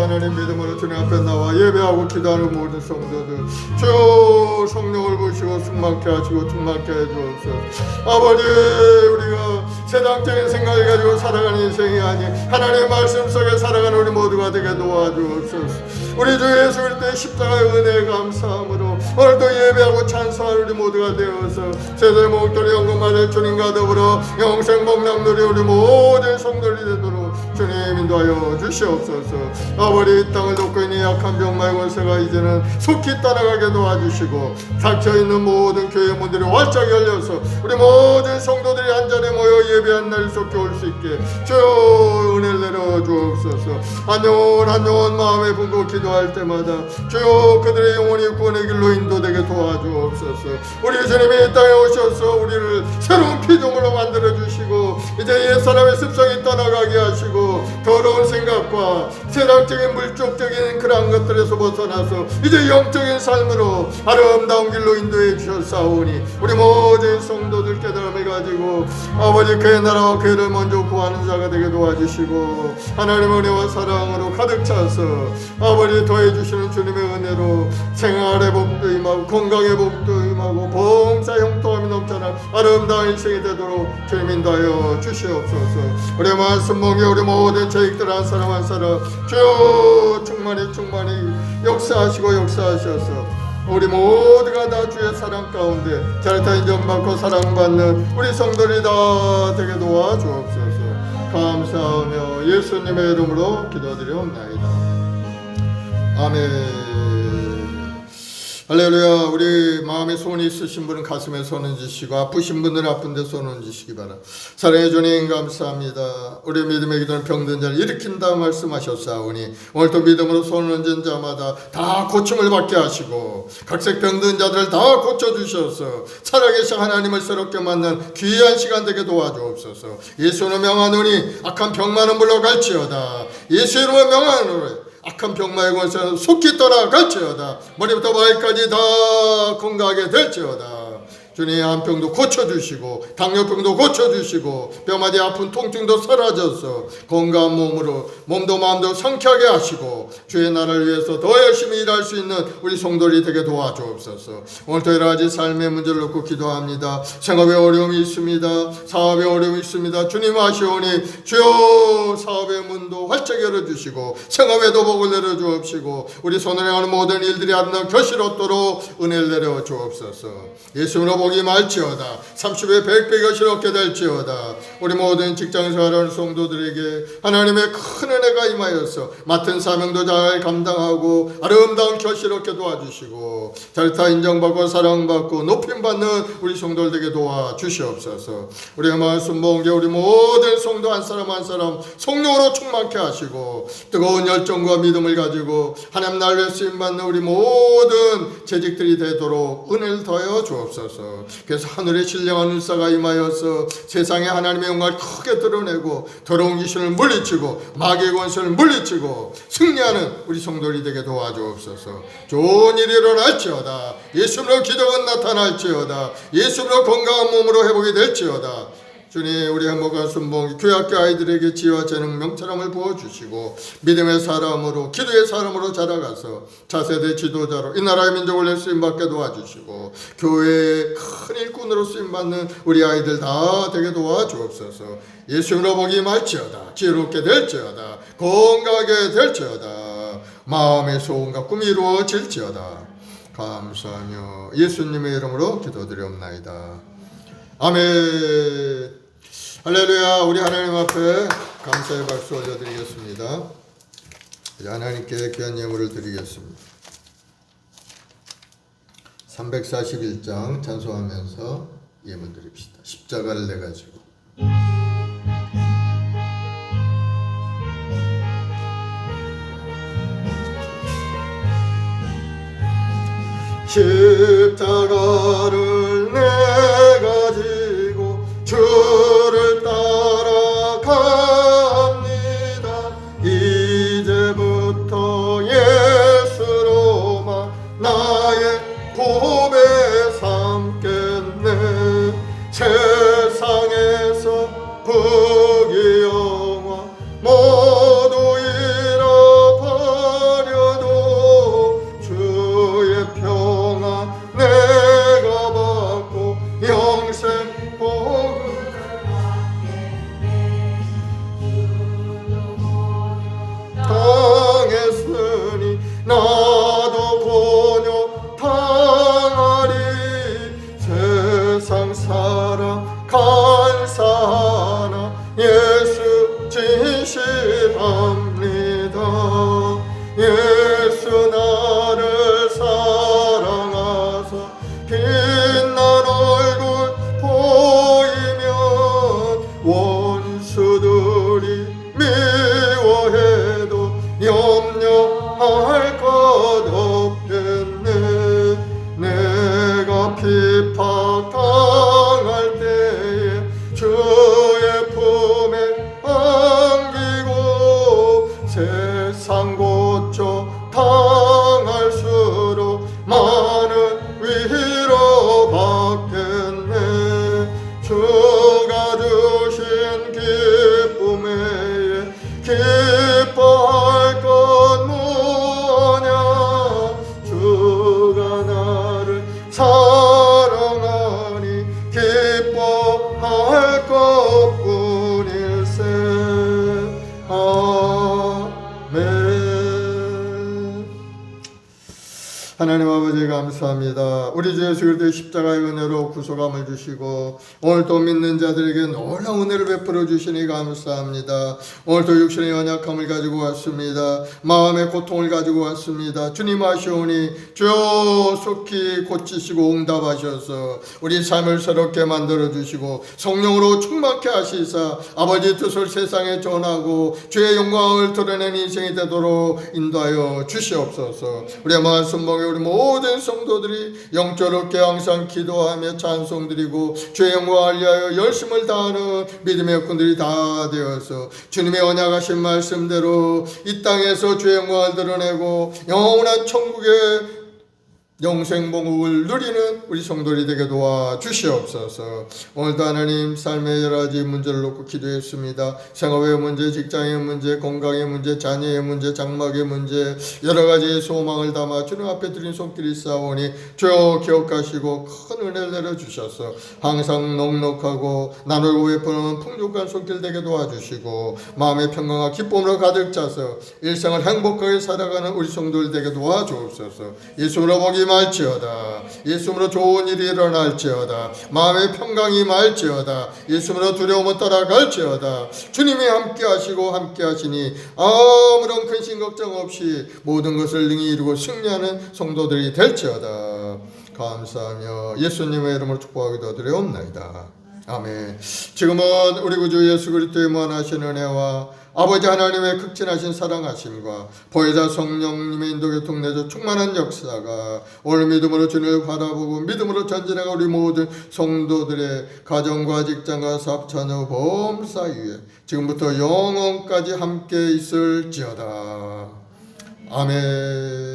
하나님 믿음으로 주님 앞에 나와 예배하고 기도하는 모든 성도들 주여 성령을 부으시고 충만케 하시고 충만케 해주옵소서. 아버지 우리가 세상적인 생각을 가지고 살아가는 인생이 아닌 하나님의 말씀 속에 살아가는 우리 모두가 되게 도와주옵소서. 우리 주 예수 그리스도의 십자가의 은혜에 감사함으로 오늘도 예배하고 찬송할 우리 모두가 되어서 세대 목도리 영광받을 주님과 더불어 영생 복락 누리 우리 모든 성도들이 되도록 주님 인도하여 주시옵소서. 아버지 이 땅을 돕고 있는 약한 병마의 권세가 이제는 속히 떠나가게 도와주시고 닫혀있는 모든 교회 문들이 활짝 열려서 우리 모든 성도들이 한자리에 모여 예배한 날이 속히 올 수 있게 주여 은혜를 내려 주옵소서. 한 영혼 마음에 품고 기도할 때마다 주여 그들의 영혼이 구원의 길로 인도되게 도와주옵소서. 우리 주님이 이 땅에 오셔서 우리를 새로운 피조물로 만들어 주시고 이제 옛사람의 습성이 떠나가게 하시고 더러운 생각과 세상적인 물질적인 그런 것들에서 벗어나서 이제 영적인 삶으로 아름다운 길로 인도해 주셨사오니 우리 모든 성도들 깨달음을 가지고 아버지 그의 나라와 그를 먼저 구하는 자가 되게 도와주시고 하나님의 은혜와 사랑으로 가득 차서 아버지 더해 주시는 주님의 은혜로 생활의 복도 임하고 건강의 복도 임하고 봉사 형통함이 넘쳐난 아름다운 인생이 되도록 주님 인도하여 주시옵소서. 우리 말씀 몽에 우리 모든 죄악들 한 사람 한 사람 주여 충만히 역사하시고 역사하셔서 우리 모두가 다 주의 사랑 가운데 잘다 인정받고 사랑받는 우리 성도들이 다 되게 도와주옵소서. 감사하며 예수님의 이름으로 기도드리옵나이다. 아멘. 할렐루야. 우리 마음에 손이 있으신 분은 가슴에 손 얹으시고 아프신 분들은 아픈 데 손 얹으시기 바랍니다. 사랑해 주님 감사합니다. 우리 믿음의 기도는 병든 자를 일으킨다 말씀하셨사오니 오늘도 믿음으로 손 얹은 자마다 다 고침을 받게 하시고 각색 병든 자들을 다 고쳐주셔서 살아계신 하나님을 새롭게 만난 귀한 시간 되게 도와주옵소서. 예수로 명하노니 악한 병만은 물러갈지어다. 예수 이름으로 명하노니 악한 병마의 권세는 속히 떠나갈지어다. 머리부터 발까지 다 건강하게 될지어다. 주님 암병도 고쳐주시고 당뇨병도 고쳐주시고 뼈마디 아픈 통증도 사라져서 건강한 몸으로 몸도 마음도 상쾌하게 하시고 주의 나라를 위해서 더 열심히 일할 수 있는 우리 성도들이 되게 도와주옵소서. 오늘도 여러 가지 삶의 문제를 놓고 기도합니다. 생업에 어려움이 있습니다. 사업에 어려움이 있습니다. 주님 아시오니 주여 사업의 문도 활짝 열어주시고 생업에도 복을 내려주옵시고 우리 손을 행하는 모든 일들이 아름다운 결실 얻도록 은혜를 내려주옵소서. 예수님으로 복이 많지어다. 30배 100배 것이 얻게 될지어다. 우리 모든 직장생활하는 성도들에게 하나님의 큰 은혜가 임하여서 맡은 사명도 잘 감당하고 아름다운 결실 얻게 도와주시고 잘다 인정받고 사랑받고 높임받는 우리 성도들에게 도와주시옵소서. 우리의 말씀 모은 게 우리 모든 성도 한 사람 한 사람 성령으로 충만케 하시고 뜨거운 열정과 믿음을 가지고 하나님 나라를 쓰임받는 우리 모든 재직들이 되도록 은혜를 더하여 주옵소서. 그래서 하늘의 신령한 은사가 임하여서 세상에 하나님의 영광을 크게 드러내고 더러운 귀신을 물리치고 마귀의 권세를 물리치고 승리하는 우리 성도들이 되게 도와주옵소서. 좋은 일이 일어날지어다. 예수로 기적은 나타날지어다. 예수로 건강한 몸으로 회복이 될지어다. 주님 우리 행복한 순봉 교회학교 아이들에게 지혜와 재능 명철함을 부어주시고 믿음의 사람으로 기도의 사람으로 자라가서 차세대 지도자로 이 나라의 민족을 쓰임받게 도와주시고 교회의 큰 일꾼으로 쓰임받는 우리 아이들 다 되게 도와주옵소서. 예수님으로 복이 말지어다. 지혜롭게 될지어다. 건강하게 될지어다. 마음의 소원과 꿈이 이루어질지어다. 감사하며 예수님의 이름으로 기도드리옵나이다. 아멘. 할렐루야. 우리 하나님 앞에 감사의 박수 올려드리겠습니다. 하나님께 귀한 예물을 드리겠습니다. 341장 찬송하면서 예물 드립시다. 십자가를 내가지고 십자가를 내가지고 주를 따라갑니다. 이제부터 예수로만 나의 보배 삼겠네. 세상에서 부귀영화 모두 잃어버리고 감사하나 예수 진실합니다. 예수 나를 사랑하사 빛난 얼굴 보이면 원수들이 미워해도 염려할 것 없겠네. 내가 비박당할 때에 주의 품에 안기고 세상 고쳐 당할수록 많은 위로 받겠네. 주가 주신 기쁨에 기뻐할 것 뭐냐. 주가 나를 사랑하니 기뻐할 것뿐일세. 아멘. 하나님 아버지 감사합니다. 우리 주 예수 그리스도의 십자가의 은혜로 구속함을 주시고 오늘 또 믿는 자들에게 놀라운 은혜를 베풀어 주시니 감사합니다. 오늘 또 육신의 연약함을 가지고 왔습니다. 마음의 고통을 가지고 왔습니다. 주님 아시오니 주여 속히 고치시고 응답하셔서 우리 삶을 새롭게 만들어 주시고 성령으로 충만케 하시사 아버지 뜻을 세상에 전하고 주의 영광을 드러내는 인생이 되도록 인도하여 주시옵소서. 우리의 말씀먹에 우리 모든 성도들이 영적으로 항상 기도하며 찬송드리고 주의 영광을 위하여 열심을 다하는 믿음의 일꾼들이 다 되어서 주님의 언약하신 말씀대로 이 땅에서 주의 영광을 드러내고 영원한 천국의 영생복을 누리는 우리 성도들이 되게 도와주시옵소서. 오늘도 하나님 삶의 여러 가지 문제를 놓고 기도했습니다. 생업의 문제, 직장의 문제, 건강의 문제, 자녀의 문제, 장막의 문제 여러 가지 소망을 담아 주님 앞에 드린 손길이 싸우니 주여 기억하시고 큰 은혜를 내려주셔서 항상 넉넉하고 나누고 베푸는 풍족한 손길 되게 도와주시고 마음의 평강과 기쁨으로 가득 차서 일생을 행복하게 살아가는 우리 성도들 되게 도와주옵소서. 예수로 복이 말지어다. 예수로 좋은 일이 일어날지어다. 마음의 평강이 말지어다. 예수로 두려움은 떠나갈지어다. 주님이 함께 하시고 함께 하시니 아무런 근심 걱정 없이 모든 것을 능히 이루고 승리하는 성도들이 될지어다. 감사하며 예수님의 이름으로 축복하기도 드려옵나이다. 아멘. 지금은 우리 구주 예수 그리스도의 무한하신 은혜와 아버지 하나님의 극진하신 사랑하심과 보혜자 성령님의 인도교통 내조 충만한 역사가 오늘 믿음으로 주님을 바라보고 믿음으로 전진해가 우리 모든 성도들의 가정과 직장과 사업 자녀 범사 위에 지금부터 영원까지 함께 있을지어다. 아멘.